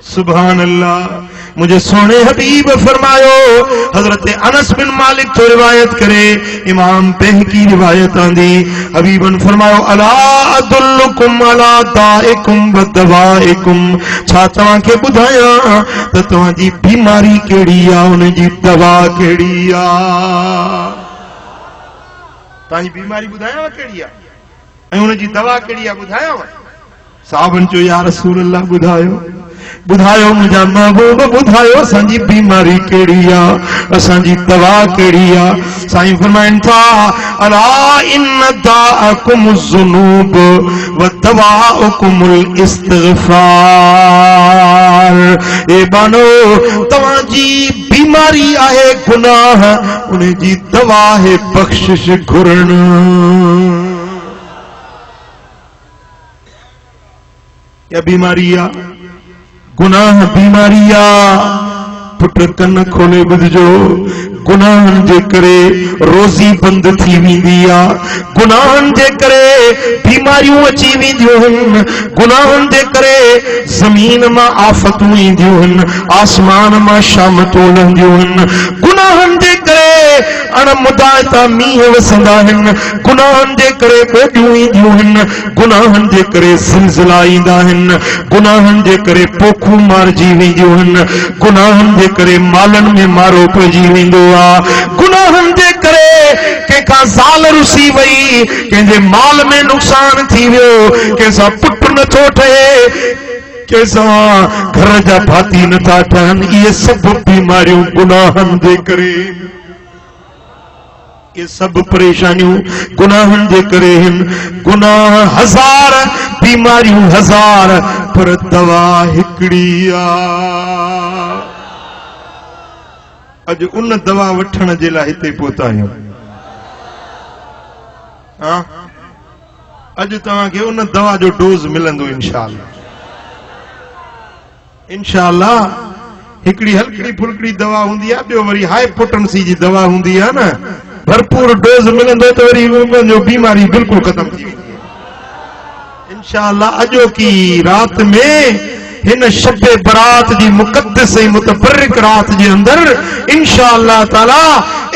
सुभान अल्लाह। मुझे सोने हबीब फरमायो हजरत अनस बिन मालिक तो रिवायत करे इमाम बहकी रिवायत आंदी हबीबन फरमायो अला अदुल्लुकुम अला दाइकुम व दवाइकुम छा तव्हां खे ॿुधायां त तव्हां जी बीमारी कहिड़ी आ उन जी दवा कहिड़ी आ। तव्हां जी बीमारी ॿुधायांव कहिड़ी आ ऐं उन जी दवा कहिड़ी आ ॿुधायांव। साहबन चयो या रसूल अल्लाह ॿुधायो ॿुधायो मुंहिंजा महबूब ॿुधायो असांजी बीमारी कहिड़ी आ असांजी दवा कहिड़ी आ। साईं फरमाइनि था अला इन्न दाअकुम ज़ुनूब व दवाउकुमुल इस्तिग़फार ए बानो तव्हांजी बीमारी आहे गुनाह उन जी दवा है बख़्शिश घुरणु। क्या बीमारी आ गुनाह बीमारी आ पुट कन खोले ॿुधजो गुनाहनि जे करे रोज़ी बंद थी वेंदी आ गुनाहनि जे करे बीमारियूं अची वेंदियूं आहिनि गुनाहनि जे करे ज़मीन मां आफ़तूं ईंदियूं आहिनि आसमान मां शामतूं लहंदियूं आहिनि गुनाहनि जे करे अणमुदायता मींह वसंदा आहिनि, गुनाहनि जे करे ॿोॾियूं ईंदियूं आहिनि, गुनाहनि जे करे ज़िलज़िला ईंदा आहिनि, गुनाहनि जे करे पोखूं मारिजी वेंदियूं आहिनि, गुनाहनि जे करे मालनि में मारो पइजी वेंदो आहे, गुनाहनि जे करे कंहिंखां ज़ाल रुसी वई, कंहिंजे माल में नुक़सान थी वियो, कंहिंसां पुटु नथो ठहे, कंहिंसां घर जा भाती नथा ठहनि, इहे सभु बीमारियूं गुनाहनि जे करे, ये सब परेशानियों गुनाहन जे करे हिन। गुनाह हजार, बीमारियों हजार, पर दवा हिकड़ी आ। अज उन दवा वठण जे लाइ हिते पहुता आहियूं। हाँ, अज तव्हांखे उन दवा जो डोज मिलंदो इंशाअल्लाह। इंशाअल्लाह हिकड़ी हल्कड़ी फुल्कड़ी दवा हुंदी आहे, ॿियो वरी हाई पोटेंसी जी दवा हुंदी आहे न, भरपूर डोज मिलंदो तो वरी जो बीमारी बिल्कुल खत्म थी वेंदी है इंशाअल्लाह। अजो की रात में हिन शबे बरात जी मुक़द्दस ऐं मुतबर्रिक रात जे अंदर इंशाअल्लाह ताला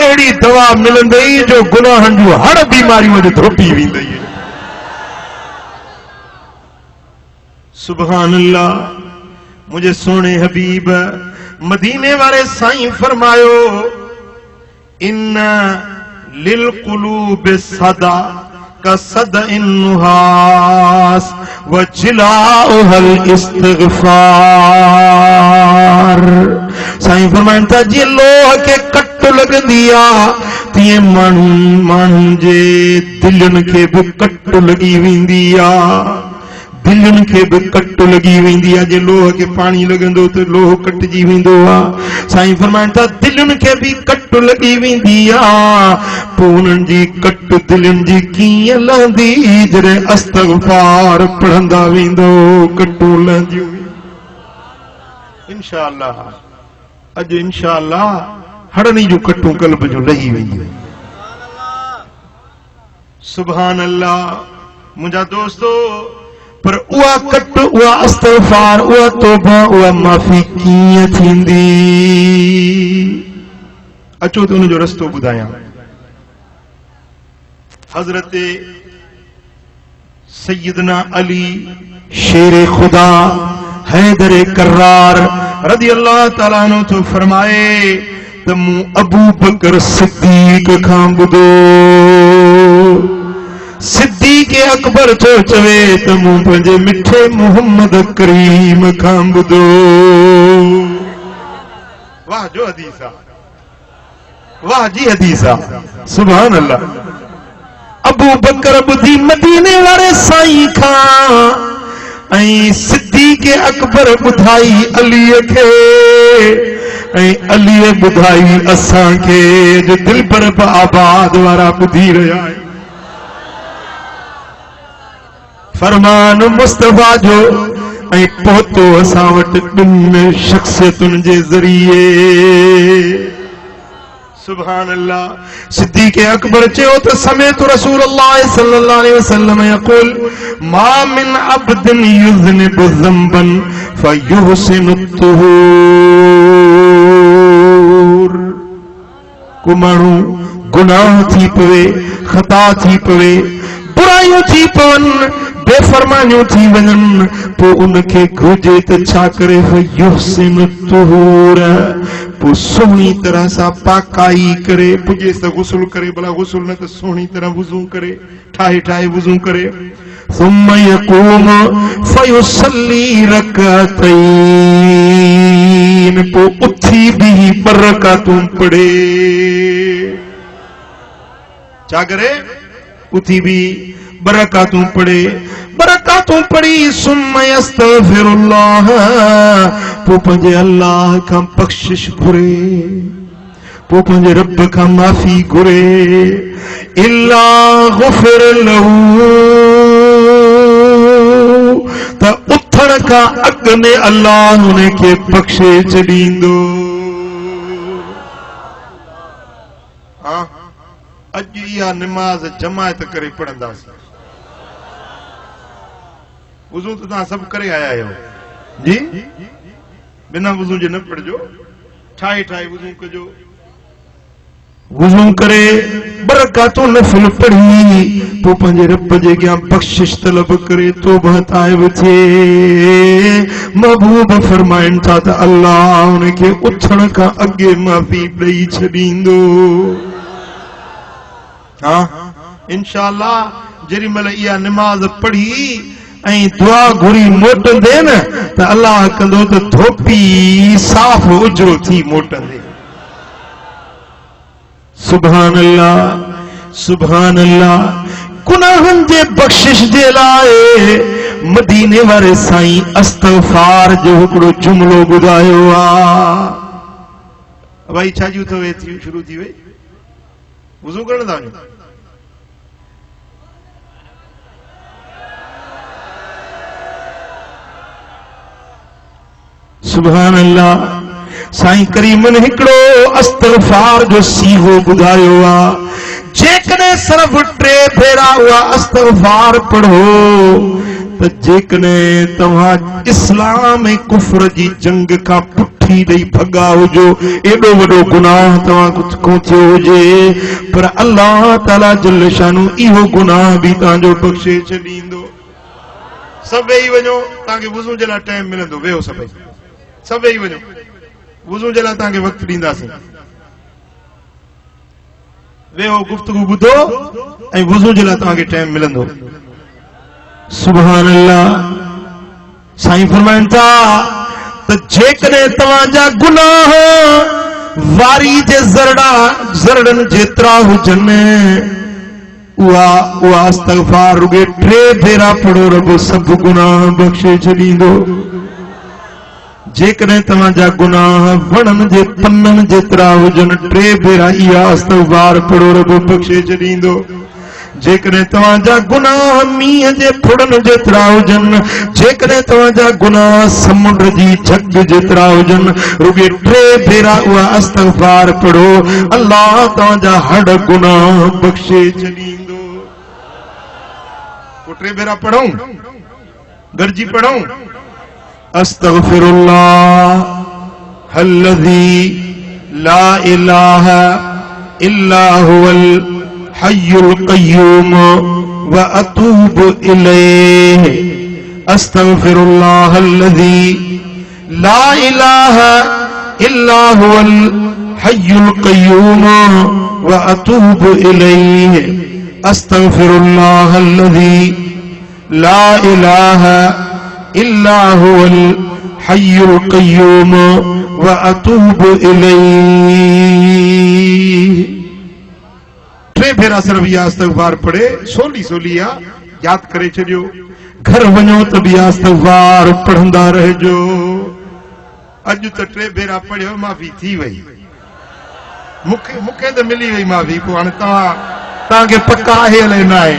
एड़ी दवा मिलंदई जो गुनाहनि जूं हर बीमारियों जो धोपी वेंदई। सुभान अल्लाह। मुझे सोने हबीब मदीने वाले साईं फरमायो, इन्ना लिल कुलूब सदा का सद इन्नुहास व जिलाउहल इस्तिग़फार। साईं फरमाइनि था जी लोह के कट लगंदी आ, तीअं माण्हुनि जे दिलनि खे बि कट लगी वेंदी आ, दिलनि खे बि कट लगी वेंदी आहे। जे लोह खे पाणी लॻंदो त लोह कटिजी वेंदो आहे। साईं फरमाइनि था दिलनि खे बि कट लगी वेंदी आहे, पोइ उन्हनि जी कट दिलनि जी कीअं लहंदी, जॾहिं अस्तग़फार पढ़ंदा वेंदो कटूं लहंदियूं। इंशाअल्लाह अॼु इंशाअल्लाह हड़नी जूं कटूं कल्ब जूं लही वेंदियूं। सुभान अल्लाह। मुंहिंजा दोस्तो, पर उहा कट, उहा अस्तग़फार, उहा तौबा, उहा माफ़ी कीअं थींदी? अचो त उनजो रस्तो ॿुधायां। हज़रत सैयदना अली शेर खुदा हैदर कर्रार रज़ी अल्लाह ताला अन्हु तो फरमाए त मूं अबू बकर सिद्दीक खां ॿुधो, सिद्दीक़ अकबर तो चवे त मूं पंहिंजे मिठे मोहम्मद करीम खां ॿुधो। वाह जो हदीस आहे, वाह जी हदीस आहे। सुभान अल्लाह। अबू बकर ॿुधी मदीने वारे साईं खां, ऐं सिद्दीक़ अकबर ॿुधाई अलीअ खे, ऐं अलीअ ॿुधाई असांखे। जो दिलबर आबाद वारा ॿुधी रहिया आहिनि फरमान मुस्तफा जो, ऐं पहुतो असां वटि ॿिनि शख्सियतुनि जे ज़रिए। सुभान अल्लाह। सिद्दीक़ अकबर चयो त समेत रसूलुल्लाह सल्लल्लाहु अलैहि वसल्लम यक़ूल मा मिन अब्दिन युज़निबु ज़ंबन फयुहसिनु तुहूर। को माण्हू गुनाह थी पवे, खता थी पवे, बुराइयूं थी पवनि, बेफरमानियूं थी वञनि, पोइ उनखे घुर्जे त छा करे? फयुहसिनु तुहूर, पोइ सुहिणी तरह सां पाकाई करे, पुॼेसि त गुस्ल करे, भला गुस्ल न त सुहिणी तरह वुज़ू करे, ठाहे ठाहे वुज़ू करे। ثم يقوم فيصلي रकअतैन, पोइ उथी भी ॿ रकातूं पढ़े। छा करे? उथी भी ॿ रकातूं पढ़े, ॿ रकातूं पढ़ी। सुम्म यस्तग़फिरुल्लाह, पोइ पंहिंजे अल्लाह खां बख़्शिश घुरे, पोइ पंहिंजे रब खां माफ़ी घुरे। इल्ला गुफ़िर लहू, त उथण खां अॻु में अल्लाह उनखे बख़्शे छॾींदो। हाँ, अॼु इहा निमाज़ जमायत करे पढ़ंदासीं। वुज़ू तो तव्हां सभु करे आया आहियो जी, बिना वुज़ू जे न पढ़जो, ठाहे ठाहे वुज़ू कजो। वुज़ू करे बरकातों नफिल पढ़ी तो पंजे रब जे अॻियां बख़्शिश तलब करे तौबा ताइब थे। महबूब फरमाइनि था त अल्लाह उनखे उथण खां अॻे माफ़ी ॾेई छॾींदो। हाँ इंशाअल्लाह जेॾी महिल इहा निमाज़ पढ़ी ऐं दुआ घुरी मोटंदे न त अल्लाह कंदो त धोपी साफ़ उजरो थी मोटंदे। सुभान अल्लाह सुभान अल्लाह। गुनाहन जे बख़्शिश जे लाइ मदीने वारे साईं अस्तगफार जो हिकिड़ो जुमिलो ॿुधायो आहे। भाई छा जूं अथव शुरू थी वई वुज़ू करण था वञो। सुभान अल्लाह। साईं करीमन हिकिड़ो अस्तगफार जो सीगो ॿुधायो आहे। जेकॾहिं सिर्फ़ 3 भेरा उहा अस्तगफार पढ़ो त जेकॾहिं तव्हां इस्लाम ऐं कुफ्र जी जंग खां पुठी ॾेई भॻा हुजो, एॾो वॾो गुनाह तव्हां को थियो हुजे, पर अल्लाह ताला जल शानू इहो गुनाह बि तव्हांजो बख़्शे छॾींदो। सभु वेही वञो, तव्हांखे वुज़ू जे लाइ टाइम मिलंदो। वेहो सभई, सभु वेही वञो, वुज़ू जे लाइ तव्हांखे वक़्तु ॾींदासीं। वेहो, गुफ्तगू ॿुधो ऐं वुज़ू जे लाइ तव्हांखे टाइम मिलंदो। सुभान अल्लाह। साईं फरमाइनि था त जेकॾहिं तव्हांजा गुनाह वारी जे ज़रड़नि जेतिरा हुजनि, उहा अस्तगफार रुगे 3 भेरा पढ़ो, रब सभु गुनाह बख़्शे छॾींदो। जेकॾहिं तव्हांजा गुनाह वणनि जे पननि जेतिरा हुजनि, 3 भेरा इहा अस्तगफार पढ़ो, रब बख़्शे छॾींदो। जेकॾहिं तव्हांजा गुनाह मींहं जे फुड़नि जेतिरा हुजनि, जेकॾहिं तव्हांजा गुनाह समुंड जी झग जेतिरा हुजनि, रुगे 3 भेरा उहा अस्तगफार पढ़ो, अल्लाह तव्हांजा हर गुनाह बख़्शे छॾींदो। पोइ 3 भेरा पढ़ूं, गॾिजी पढ़ूं। अस्तगफिरुल्लाह अल्लज़ी ला इलाहा इल्ला हुवल हय्युल क़य्यूम व अतूबु इलैहि। अस्तगफिरुल्लाह अल्लज़ी ला इलाहा इल्ला हुवल हय्युल क़य्यूम व अतूबु इलैहि। अस्तगफिरुल्लाह अल्लज़ी ला इलाहा इल्ला हुवल हय्युल क़य्यूम व अतूबु इलैहि। 3 भेरा सिर्फ इहा अस्तगफार पढ़े, सोली सोली याद करे छॾियो। घर वञो त बि अस्तगफार पढ़ंदा रहिजो। अॼु त 3 भेरा पढ़ियो, माफ़ी थी वई। मूंखे त मिली वई माफ़ी। पोइ हाणे तव्हांखे पका आहे अलाए न आहे?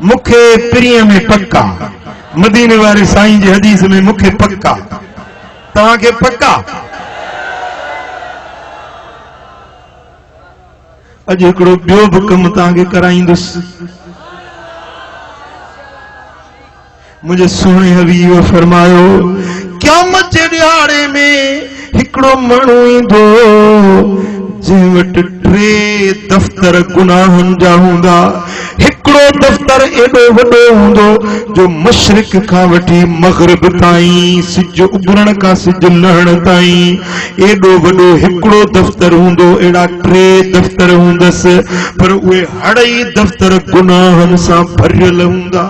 मूंखे प्रिय में पक्का, मदीने वारे साईं जे हदीस में मूंखे पक्का, तव्हांखे पक्का? अॼु हिकिड़ो ॿियो बि कमु तव्हांखे कराईंदुसि। मुंहिंजे सुहिणे हबीब फरमायो, क़यामत जे ॾियारे में हिकिड़ो माण्हू ईंदो जंहिं वटि 3 दफ़्तर गुनाहनि जा हूंदा। हिकिड़ो दफ़्तर एॾो वॾो हूंदो जो मशरिक़ खां वठी मग़रिब ताईं, सिज उभरण खां सिज लहण ताईं एॾो वॾो हिकिड़ो दफ़्तर हूंदो। अहिड़ा 3 दफ़्तर हूंदसि, पर उहे हड़ई दफ़्तर गुनाहनि सां भरियल हूंदा।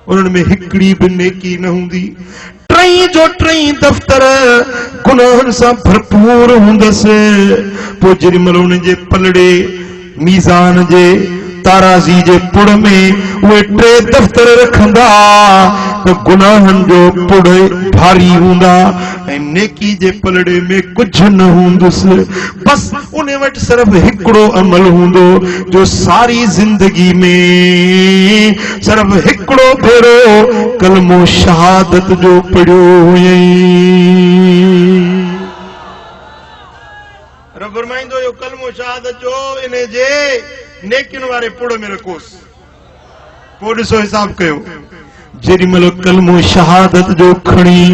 उन्हनि में हिकिड़ी बि नेकी न हूंदी। 3 जो 3 दफ़्तर गुनाहनि सां भरपूर हूंदसि। पोइ जेॾी महिल उन जे पलड़े मीज़ान जे ताराज़ी जे पुड़ में उहे 3 दफ़्तर रखंदा त गुनाहनि जो पुड़ भारी हूंदा ऐं नेकी जे पलड़े में कुझु न हूंदुसि। बस उन वटि सिर्फ़ हिकिड़ो अमल हूंदो जो सारी ज़िंदगी में सिर्फ़ हिकिड़ो भेरो कलमो शहादत जो पढ़ियो हुयईं। रब फरमाईंदो यो कलमो शहादत जो इन जे नेकिन वारे पुड़ में रखोसि। पोइ ॾिसो हिसाब कयो। जेरी मल कलमो शहादत जो खणी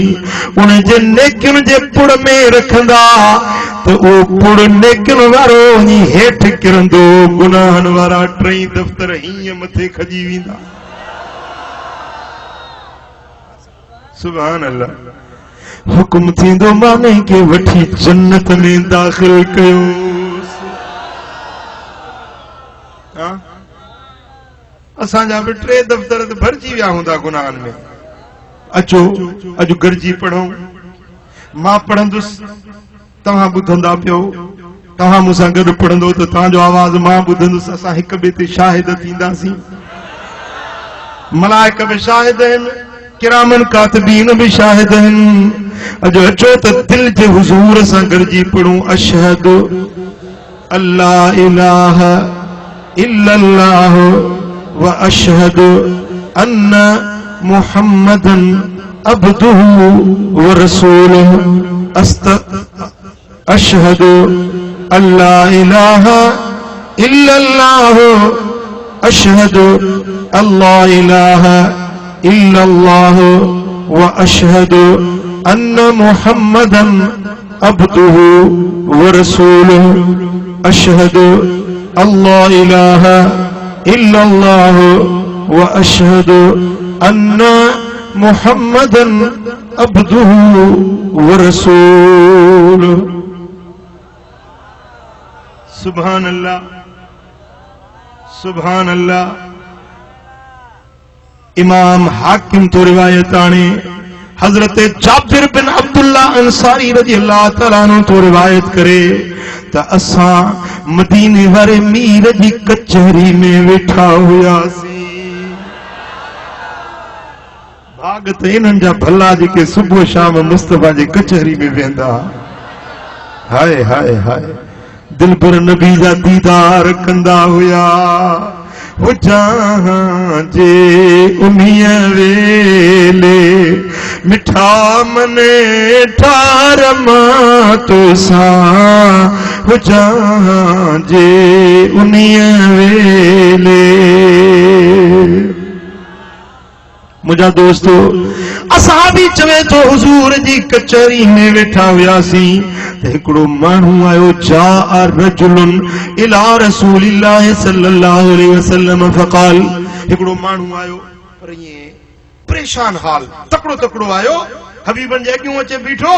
उन जे नेकिन जे पुड़ में रखंदा तो वो पुड़ नेकिन वारो ही हेठ किरंदो गुनाहन वारा टई दफ्तर ही मथे खजी वींदा। सुभान अल्लाह। हुकुम थींदो माने के वठी जन्नत में दाखिल कयो। असांजा भी टे दफ्तर भरजी विया हूंदा गुनाहन में। अचो अज गरजी पढ़ो मां पढ़ंदुसि तव्हां ॿुधंदा पियो तव्हां मूंसां गॾु पढ़ंदो त तव्हांजो आवाज़ मां ॿुधंदुसि असां हिक ॿिए ते शाहिद थींदासीं। मलाइक बि शाहिद आहिनि किरामन कातिबीन बि शाहिद आहिनि। अॼु अचो त दिल जे हुज़ूर सां गॾिजी पढ़ूं अशहदु अल्ला इलाहा इल्लल्लाह व अशहदु अन्न मुहम्मदन अब्दुहु व रसूलुहु अशहदु अल्ला इलाहा इल्लल्लाह अशहदु अल्ला इलाहा इल्लल्लाह व अशहदु अन्न मुहम्मदन अब्दुहु व रसूलुहु अशहदु अल्ला इलाहा इल्लल्लाह व अशहदु अन्न मुहम्मदन अब्दुहु व रसूलुहु। सुभान अल्लाह सुभान अल्लाह। इमाम हाकिम तो रिवायत आने हजरत जाबिर बिन अब्दुल्ला अंसारी रजी अल्लाह तआला अन्हु तो रिवायत करे त असां मदीने वारे मीर जी कचहरी में वेठा हुआसीं। भाग त इन्हनि जा भला जेके सुबुह शाम मुस्तफा जी कचहरी में वेंदा। हाय हाय हाय दिलबर नबी जा दीदार कंदा हुया। वो जहां जे उन्हीअ वेले मिठा मने ठार मां तोसां वो जहां जे उन्हीअ वेले। मुझा दोस्तों असां भी चवे तो हुजूर जी कचहरी में वेठा हुआसीं त हिकिड़ो माण्हू आयो जा रजुलन इला रसूलिल्लाह सल्लल्लाहु अलैहि वसल्लम फकाल। हिकिड़ो माण्हू आयो पर ये परेशान हाल तकड़ो तकड़ो आयो हबीबन जे क्यों अचे बीठो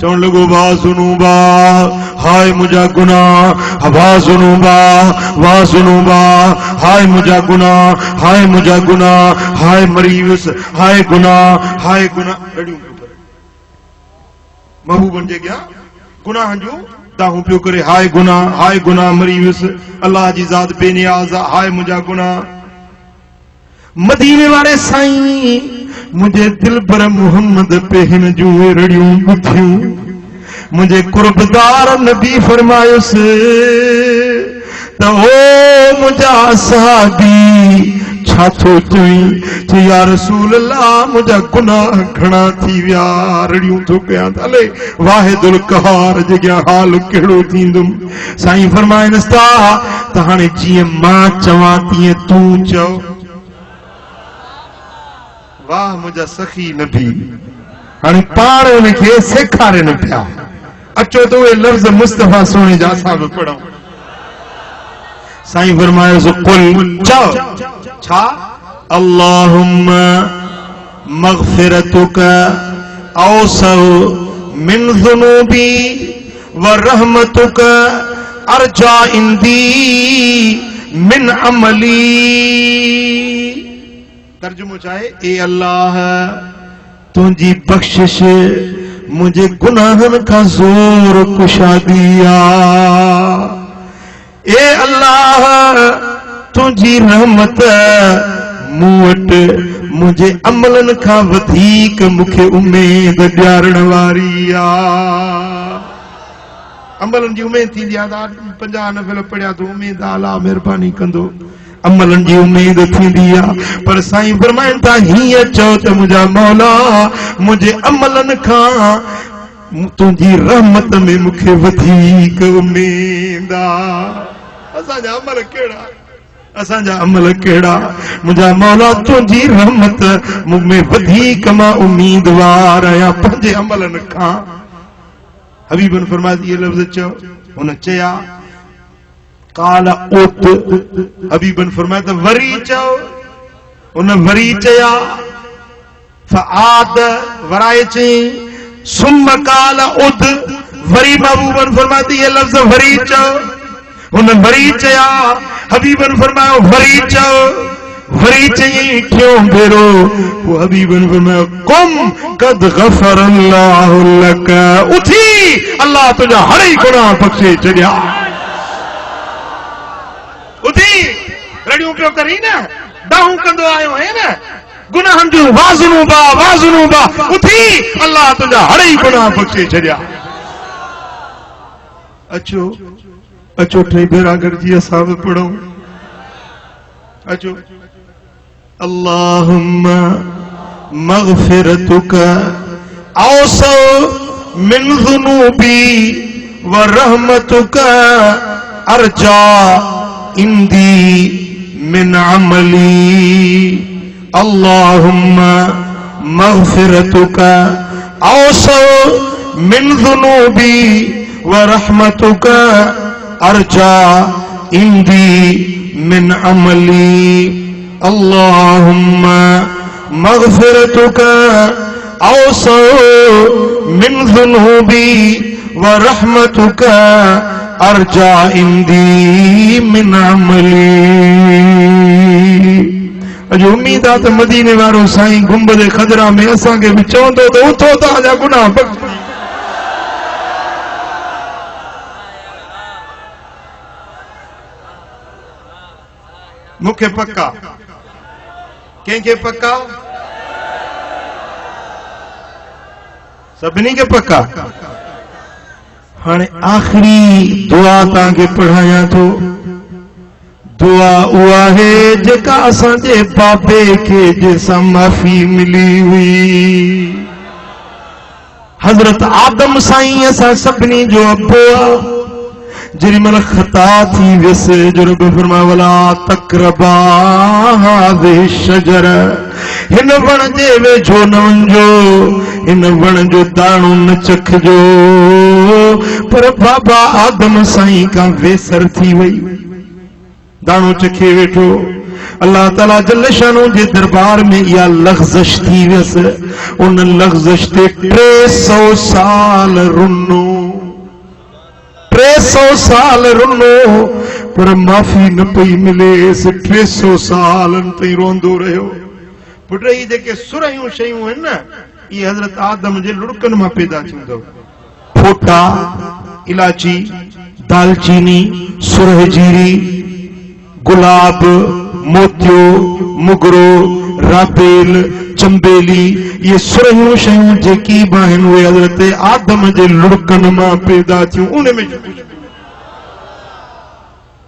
चवण लॻो वाह सुनो वाह हाय मुंहिंजा गुनाह वाह सुनो वाह सुनो वाह हाय मुंहिंजा गुनाह हाय मुंहिंजा गुनाह हाय मरी वियुसि हाय गुनाह अड़ियूं पियो करे महबूबन जे अॻियां गुनाहनि जूं दाहूं पियो करे हाय गुनाह मरी वियुसि अल्लाह जी ज़ात बेनियाज़ हाय मुंहिंजा गुनाह। मदीने वारे साईं मुझे दिल पर मोहम्मद पे हिन जूं रड़ियूं ॿुधियूं। मुझे कुर्बदार नबी फरमायुसि त ओ मुंहिंजा सहाबी छा थो चई या रसूल अल्लाह मुंहिंजा गुनाह घणा थी विया रड़ियूं थो कयां त हले वाहिदुल कहार जे हाल कहिड़ो थींदुमि। साईं फरमाइनसि था त हाणे जीअं मां चवां तीअं तूं चओ। वाह मुझा सखी नबी हाणे पाण उनखे सेखारनि पिया। अचो तो उहे लफ़्ज़ मुस्तफा सोने जा असां बि पढ़ूं। साईं फरमायो कुल चओ छा अल्लाहुम्मा मग़फ़िरतुक औसअ मिन ज़ुनूबी व रहमतुक अर्जा इंदी मिन अमली। तर्जुमो चाहे ए अल्लाह तुझी बख्शिश मुझे गुनाहन का जोर कुशा दिया। ए अल्लाह तुझी रहमत मूं वटि मुझे अमलन का वधीक मुखे उम्मीद ॾियारण वारी आ। अमलन जी उम्मीद थी 50 नफ़ल पढ़िया तो उम्मीद अल्लाह मेहरबानी कंदो अमलन जी उम्मीद थींदी आहे। पर साईं फरमाइनि था हीअं चओ त मुंहिंजा मौला मुंहिंजे अमलन खां तुंहिंजी रहमत में मूंखे वधीक उम्मीद आहे। असांजा अमल कहिड़ा असांजा अमल केड़ा मुझा मौला तुझी रहमत मुझमें वधीक मां उम्मीदवार आया पंजे अमलन खां। हबीबन फरमाया ये लफ्ज चो उन चया काला उत हबीबन फरमाया तो वरी चो उन वरी चया फआद वराए चई सुम काला उद वरी महबूबन फरमाया ये लफ्ज वरी चो उन वरी चया हबीबन फरमाया वरी चो वरी चई क्यों भेरो वो हबीबन फरमाया कुम कद गफर अल्लाह लक उठी अल्लाह तुझा हर गुनाह बख्शे छड़िया उठी रड़ियों पियो करी ना डाहू कंदो आयो है ना गुनाहन जो वाज़नू बा उठी अल्लाह तुझा हर गुनाह बख्शे छड़िया। अचो अचो टे भेरा गॾिजी असां बि पढ़ो अचो अल्लाहुम्मा मग़फ़िरतुक औसअ मिन ज़ुनूबी व रहमतुक अर्जा इंदी मिन अमली। अल्लाहुम्मा मग़फ़िरतुक औसअ मिन ज़ुनूबी व रहमतुक अर्जा इंदी मिन अमली। अल्लाहुम्मा मग़फ़िरतुक औसअ मिन ज़ुनूबी व रहमतुक अर्जा इंदी मिन अमली। अॼु उम्मीद आहे त मदीने वारो साईं गुंबद खजरा में असांखे बि चवंदो त उथो तव्हांजा गुनाह बख़्श। मुखे पक्का कंहिंखे पक्का सभिनी के पक्का। हाणे आखिरी दुआ तव्हांखे पढ़ायां थो। दुआ उहा है जेका असांजे बाबे खे जंहिंसां माफ़ी मिली हुई। हज़रत आदम साईं असां सभिनी जो अबो आहे। जेॾी महिल ख़ता थी वियसि जो रब फरमायो वला तक़रबा हाज़िहि शजर हिन वण जे वेझो न वञिजो हिन वण जो दाणो न चखिजो। पर बाबा आदम साईं खां वेसर थी वई दाणो चखे वेठो। अल्लाह ताला जल शानो जे दरबार में इहा लग़्ज़श थी वियसि। उन लग़्ज़श ते 300 साल रुनो 300 साल रुनो पर माफ़ी न पई मिले। 300 सालनि ताईं रोंदो रहियो। पुट ही जेके सुरहियूं शयूं आहिनि न इहे हज़रत आदम जे लुड़कनि मां पैदा थियूं अथव। फोटा इलाची दालचीनी सुरह जीरी गुलाब मोतियो मुगरो राबेल चंबेली ये सुरहियूं शयूं जेकी बि आहिनि उहे हज़रत आदम जे लुड़कनि मां पैदा थियूं। उन में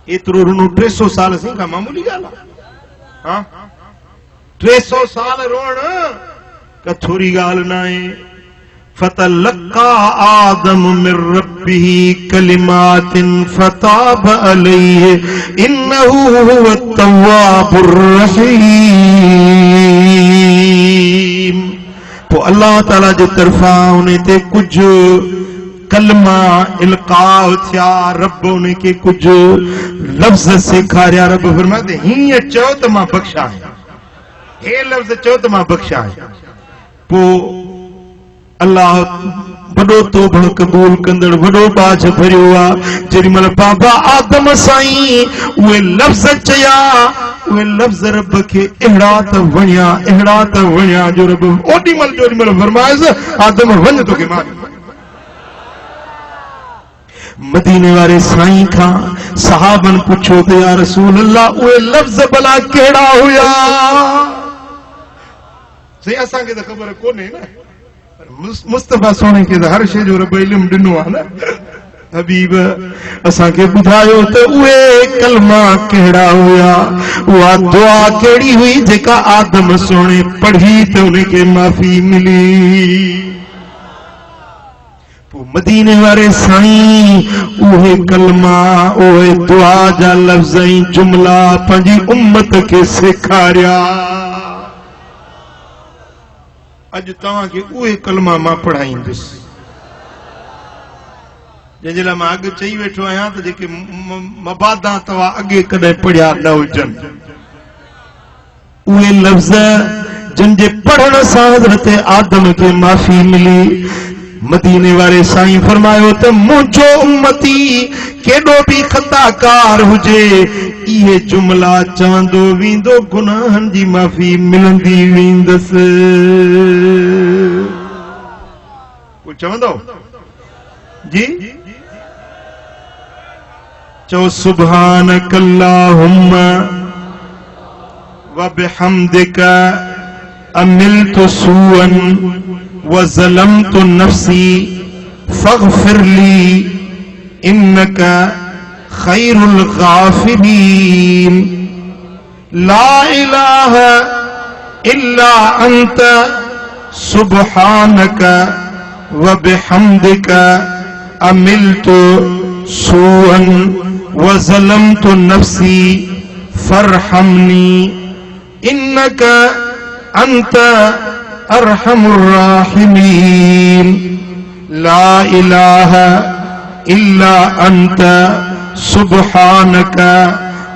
एतिरो रुनो 300 साल सां का मामूली ॻाल्हि आहे। हाँ 300 साल रोअण का थोरी ॻाल्हि न आहे। फ़तलक़ा आदम मिन रब्बिही कलिमातिन फ़ताब अलैहि इन्नहु हुवत तव्वाबुर रहीम। तो अल्लाह ताला जे तरफां उन ते कुझु कलमा इल्का थिया। रब उन खे कुझु लफ़्ज़ सेखारिया। रब फरमाए हीअं चओ त मां बख़्शा आहियां हे लफ़्ज़ चओ त मां बख़्शा आहियां। पोइ अल्लाह वॾो तौबा क़बूल कंदड़ वॾो बाज भरियो आहे। जेॾी महिल बाबा आदम साईं उहे लफ़्ज़ चया उहे लफ़्ज़ रब खे अहिड़ा त वणिया जो रब ओॾी महिल फरमाइसि आदम वञ तोखे मां। मदीने वारे साईं खां सहाबन पुछो त या रसूल अल्लाह उहे लफ़्ज़ भला कहिड़ा हुया। सही असांखे त ख़बर कोन्हे न मुस्तफ़ा सोने खे त हर शइ जो रब इल्मु ॾिनो आहे न। हबीब असांखे ॿुधायो त उहे कलमा कहिड़ा हुया उहा दुआ कहिड़ी हुई जेका आदम सोने पढ़ी त उनखे माफ़ी मिली। मदीने वारे साईं उहे कलमा उहे दुआ जा लफ्ज़ जुमला पंजी उम्मत के सेखारिया। अज तव्हां के उहे कलमा मां पढ़ाईंदुसि जंहिंजे लाइ मां अॻु चई वेठो आहियां त जेके मबादा तव्हां अॻे कॾहिं पढ़िया न हुजनि उहे लफ़्ज़ जिनके पढ़ण सां हज़रत आदम के माफ़ी मिली। मदीने वारे साईं फरमायो त मुझो उम्मती केडो भी खताकार हुजे इहे जुमला चवंदो वींदो गुनाहन जी माफ़ी मिलंदी वेंदस। को चवंदो जी चो सुभानक अल्लाहुम्मा व बिहम्दिका अमिलतु सूअन व ज़लमतु नफ्सी फग़फिर ली इन्नका खैरुल गाफिरीन। ला इलाहा इल्ला अंत सुब्हानका व बिहम्दिका अमिलतु सूअन व ज़लमतु नफ्सी फरहमनी इन्नका अंत अरहमुर राहिमीन। ला इलाहा इल्ला अंत सुब्हानका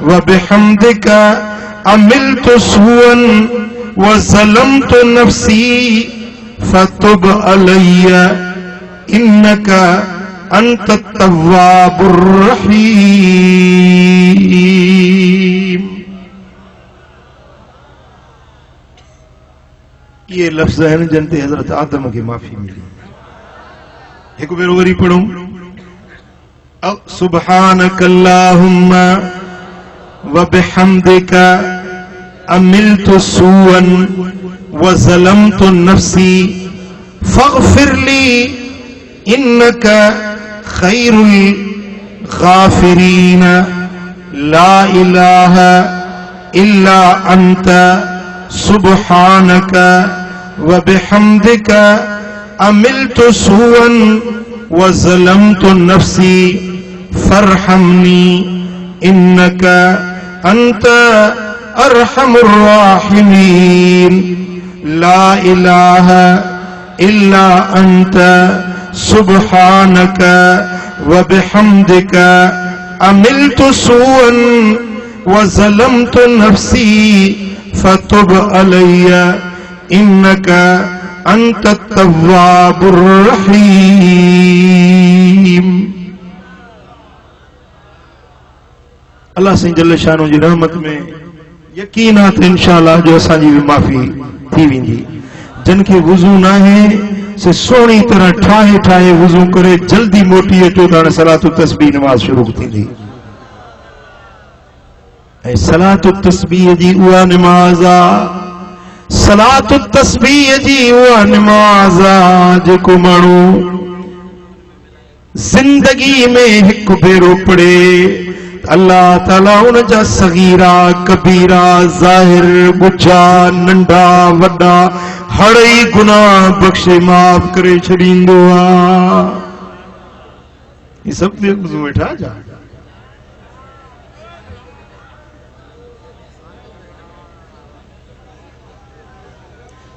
व बिहम्दिका अमिलतु सूअन व ज़लमतु नफ्सी फतुब अलैया इन्नका अंत तव्वाबुर रहीम। ये लफ्ज़ हैं जिनते हज़रत आदम की माफ़ी मिली। एक बेरो वरी पढ़ूं सुब्हानक अल्लाहुम्मा व बिहम्दिका अमिलतु सूअन व ज़लमतु नफ्सी फग़फिर ली इन्नका खैरुल गाफिरीन। ला इलाहा इल्ला अंत सुब्हानका व बिहम्दिका अमिलतु सूअन व ज़लमतु नफ्सी फरहमनी इन्नका अंत अरहमुर राहिमीन। ला इलाहा इल्ला अंत सुब्हानका व बिहम्दिका अमिलतु सूअन व ज़लमतु नफ्सी फतुब अलैया इन्नका अंत तव्वाबुर रहीम। अल्लाह से जल्ल शानो जी रहमत में यकीन है इंशाअल्लाह जो असांजी भी माफ़ी थी वेंदी। जिनके वुज़ू ना है से सोनी तरह ठाहे ठाहे वुज़ू करे जल्दी मोटी अचो त सलातु तस्बीह नमाज शुरू थींदी। सलातु तस्बीह जी उहा नमाज आ सलातु तस्बीह जी उहा नमाज आ जेको माण्हू जिंदगी में एक भेरो पढ़े अल्लाह ताला उन जा सगीरा कबीरा ज़ाहिर गुच्छा नंढा वड्डा हड़ई गुनाह बख्शे माफ करे छड़ींदो आ। ये सब बेवजू वेठा जा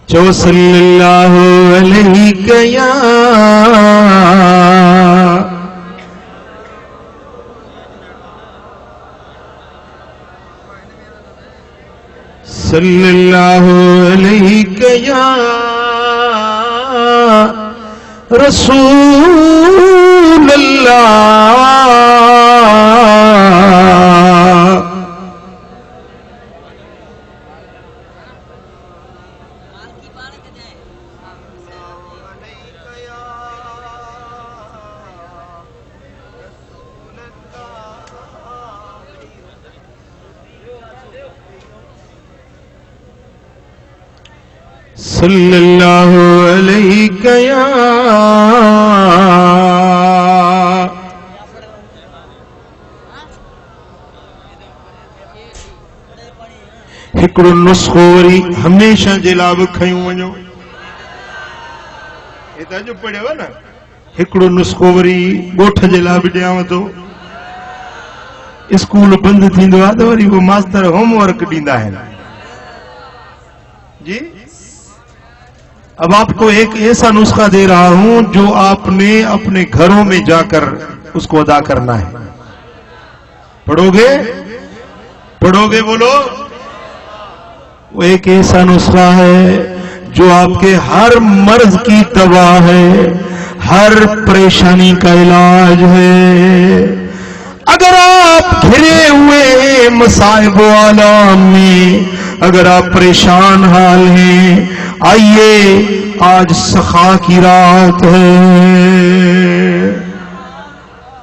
चो सल्लल्लाहु अलैहि या सल्लल्लाहु अलैहि या रसूल अल्लाह। सल्लल्लाहु अलैहि या हिकड़ो नुस्खो वरी हमेशा जे लाइ खयूं वञो। ये तो अॼु पढ़ियो न हिकिड़ो नुस्ख़ो वरी ॻोठ जे लाइ बि ॾियांव थो। स्कूल बंदि थींदो आहे त वरी वो मास्टर होमवर्क ॾींदा आहिनि। जी, अब आपको एक ऐसा नुस्खा दे रहा हूं जो आपने अपने घरों में जाकर उसको अदा करना है। पढ़ोगे? पढ़ोगे? बोलो। वो एक ऐसा नुस्खा है जो आपके हर मर्ज की दवा है, हर परेशानी का इलाज है। अगर आप घिरे हुए मसाइब आलम में, अगर आप परेशान हाल हैं, आइए आज सखा की रात है,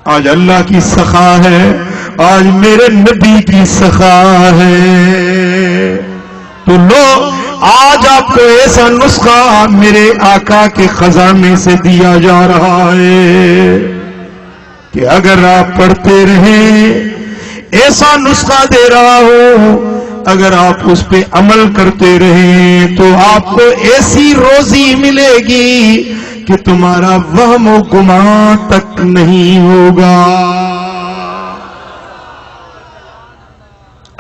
आज अल्लाह की सखा है, आज मेरे नबी की सखा है। तो लो, आज आपको ऐसा नुस्खा मेरे आका के खजाने से दिया जा रहा है कि अगर आप पढ़ते रहें, ऐसा नुस्खा दे रहा हूं, अगर आप उस पे अमल करते रहें तो आपको ऐसी रोजी मिलेगी कि तुम्हारा वहम व गुमान तक नहीं होगा।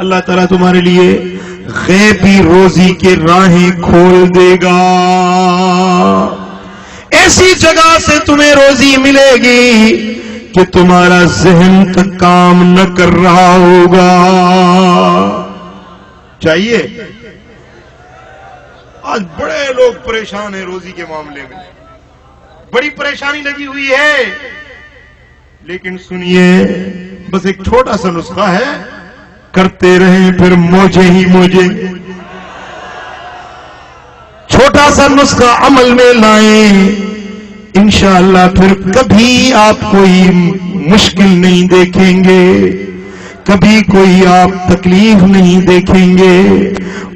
अल्लाह ताला तुम्हारे लिए गैबी रोजी के राहें खोल देगा। ऐसी जगह से तुम्हें रोजी मिलेगी कि तुम्हारा जहन तक काम न कर रहा होगा। चाहिए? आज बड़े लोग परेशान हैं रोजी के मामले में, बड़ी परेशानी लगी हुई है। लेकिन सुनिए, बस एक छोटा सा नुस्खा है, करते रहें फिर मौजे ही मौजे। छोटा सा नुस्खा अमल में लाएं, इंशाअल्लाह फिर कभी आप कोई मुश्किल नहीं देखेंगे, कभी कोई आप तकलीफ नहीं देखेंगे,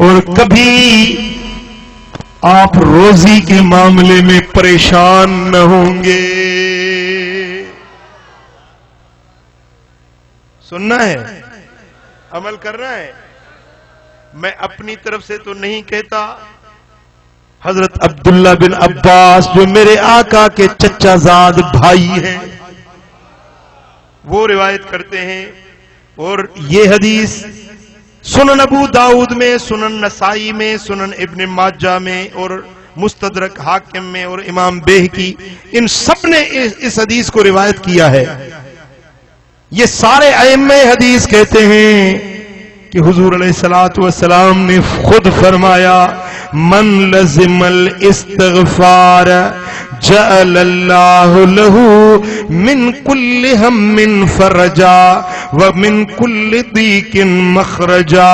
और कभी आप रोजी के मामले में परेशान न होंगे। सुनना है, अमल करना है। मैं अपनी तरफ से तो नहीं कहता, हजरत अब्दुल्ला बिन अब्बास जो मेरे आका के चचाजाद भाई हैं, वो रिवायत करते हैं। और ये हदीस सुनन अबू दाऊद में, सुनन नसाई में, सुनन इब्न माजा में और मुस्तदरक हाकिम में और इमाम बेहकी, इन सब ने इस हदीस को रिवायत किया है। ये सारे अइम्मे हदीस कहते हैं कि हुजूर अलैहिस्सलातु वस्सलाम ने खुद फरमाया, मन लज़िमल इस्तिग़फ़ार जअलल्लाहु लहू मिन कुल्लि हम्मिन फरजा व मिन कुल्लि दीकिन मखरजा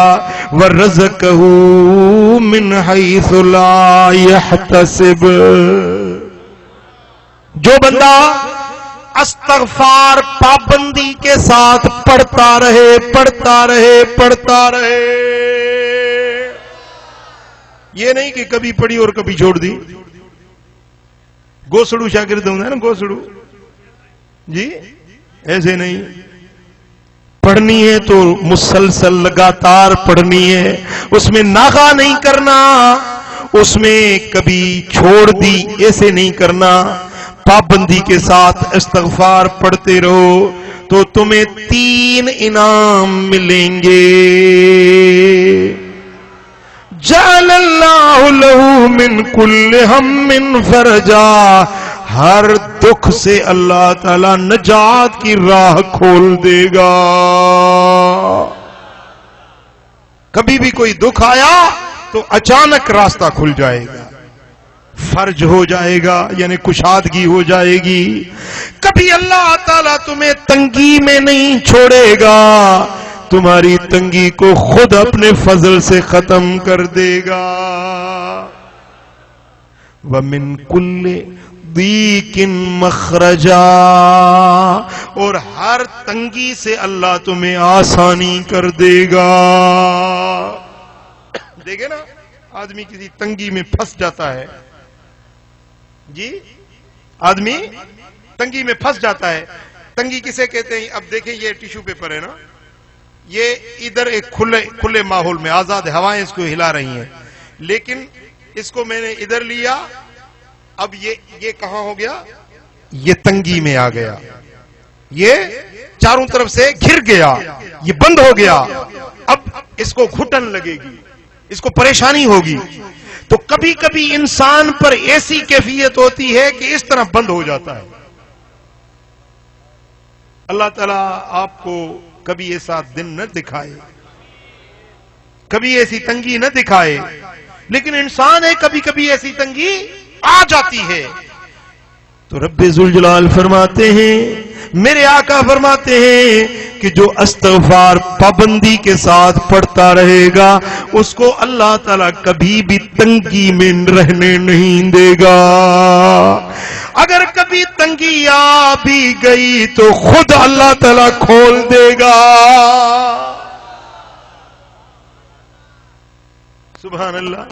व रज़क़हू मिन हैसु ला यहतसिब। जो बंदा इस्तिग़फ़ार पाबंदी के साथ पढ़ता रहे, पढ़ता रहे, पढ़ता रहे, ये नहीं कि कभी पढ़ी और कभी छोड़ दी। गोसड़ू शागिर्द होंगे ना, गोसड़ू जी, ऐसे नहीं। पढ़नी है तो मुसलसल लगातार पढ़नी है, उसमें नागा नहीं करना, उसमें कभी छोड़ दी ऐसे नहीं करना। पाबंदी के साथ इस्तिग़फ़ार पढ़ते रहो तो तुम्हें 3 इनाम मिलेंगे। जअलल्लाहु लहू मिन कुल्लि हम्मिन फरजा, हर दुख से अल्लाह ताला नजात की राह खोल देगा। कभी भी कोई दुख आया तो अचानक रास्ता खुल जाएगा, फर्ज हो जाएगा, यानी कुशादगी हो जाएगी। कभी अल्लाह ताला तुम्हें तंगी में नहीं छोड़ेगा, तुम्हारी तंगी को खुद अपने फजल से खत्म कर देगा। व मिन कुल्ले दीकिन मखरजा, और हर तंगी से अल्लाह तुम्हें आसानी कर देगा। देखे ना, आदमी किसी तंगी में फंस जाता है जी, आदमी तंगी में फंस जाता है। तंगी किसे कहते हैं? अब देखें, ये टिश्यू पेपर है ना, ये इधर एक खुले माहौल में आजाद हवाएं इसको हिला रही हैं, लेकिन इसको मैंने इधर लिया, अब ये कहां हो गया? ये तंगी में आ गया, ये चारों तरफ से घिर गया, ये बंद हो गया, अब इसको घुटन लगेगी, इसको परेशानी होगी। तो कभी कभी इंसान पर ऐसी कैफियत होती है कि इस तरह बंद हो जाता है। अल्लाह ताला आपको कभी ऐसा दिन न दिखाए, कभी ऐसी तंगी न दिखाए, लेकिन इंसान है कभी कभी ऐसी तंगी आ जाती है। तो रब्बे जुल जलाल फरमाते हैं, मेरे आका फरमाते हैं कि जो अस्तगफार पाबंदी के साथ पढ़ता रहेगा उसको अल्लाह ताला कभी भी तंगी में रहने नहीं देगा। अगर कभी तंगी आ भी गई तो खुद अल्लाह ताला खोल देगा। सुभान अल्लाह।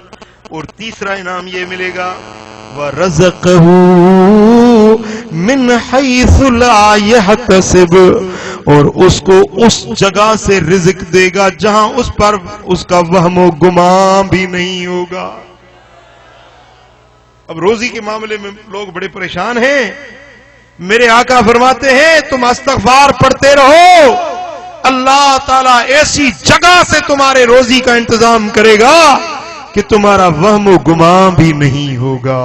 और तीसरा इनाम ये मिलेगा, व रज़क़हू मिन हैसु ला यहतसिब, और उसको उस जगह से रिज़्क देगा जहां उस पर उसका वहमो गुमान भी नहीं होगा। अब रोजी के मामले में लोग बड़े परेशान हैं। मेरे आका फरमाते हैं तुम इस्तग़फ़ार पढ़ते रहो, अल्लाह ताला ऐसी जगह से तुम्हारे रोजी का इंतजाम करेगा कि तुम्हारा वहम गुमान भी नहीं होगा।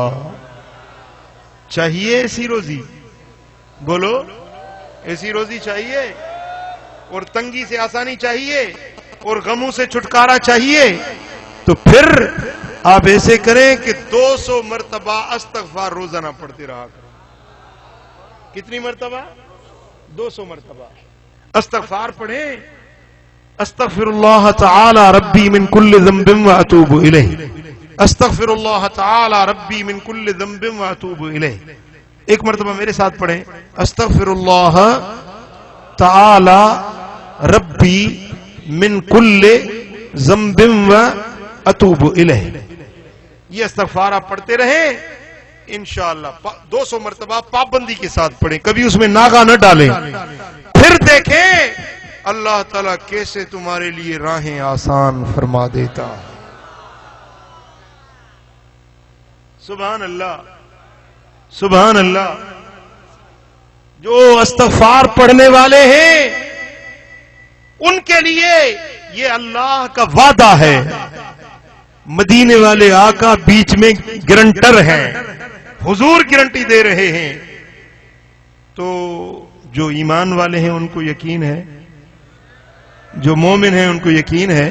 चाहिए ऐसी रोजी? बोलो, ऐसी रोजी चाहिए? और तंगी से आसानी चाहिए और गमों से छुटकारा चाहिए? तो फिर आप ऐसे करें कि 200 मरतबा इस्तग़फ़ार रोजाना पढ़ते रहा करें। कितनी मरतबा? 200 मरतबा इस्तग़फ़ार पढ़ें। अस्तग़फ़िरुल्लाह तआला रब्बी मिन कुल्लि ज़ंबिन व अतूबु इलैह, अस्तग़फ़िरुल्लाह तआला रब्बी मिन कुल्लि ज़ंबिन व अतूबु इलैह। एक मरतबा मेरे साथ पढ़ें, अस्तग़फ़िरुल्लाह तआला रब्बी मिन कुल्लि ज़ंबिन व अतूबु इलैह। ये इस्तग़फ़ार आप पढ़ते रहें इंशाअल्लाह। 200 मरतबा पाबंदी के साथ पढ़ें, कभी उसमें नागा न डालें। फिर देखें अल्लाह ताला कैसे तुम्हारे लिए राहें आसान फरमा देता है। सुभान अल्लाह, सुभान अल्लाह। जो इस्तग़फ़ार पढ़ने वाले हैं उनके लिए ये अल्लाह का वादा है। मदीने वाले आका बीच में गारंटर हैं, हुजूर गारंटी दे रहे हैं। तो जो ईमान वाले हैं उनको यकीन है, जो मोमिन हैं उनको यकीन है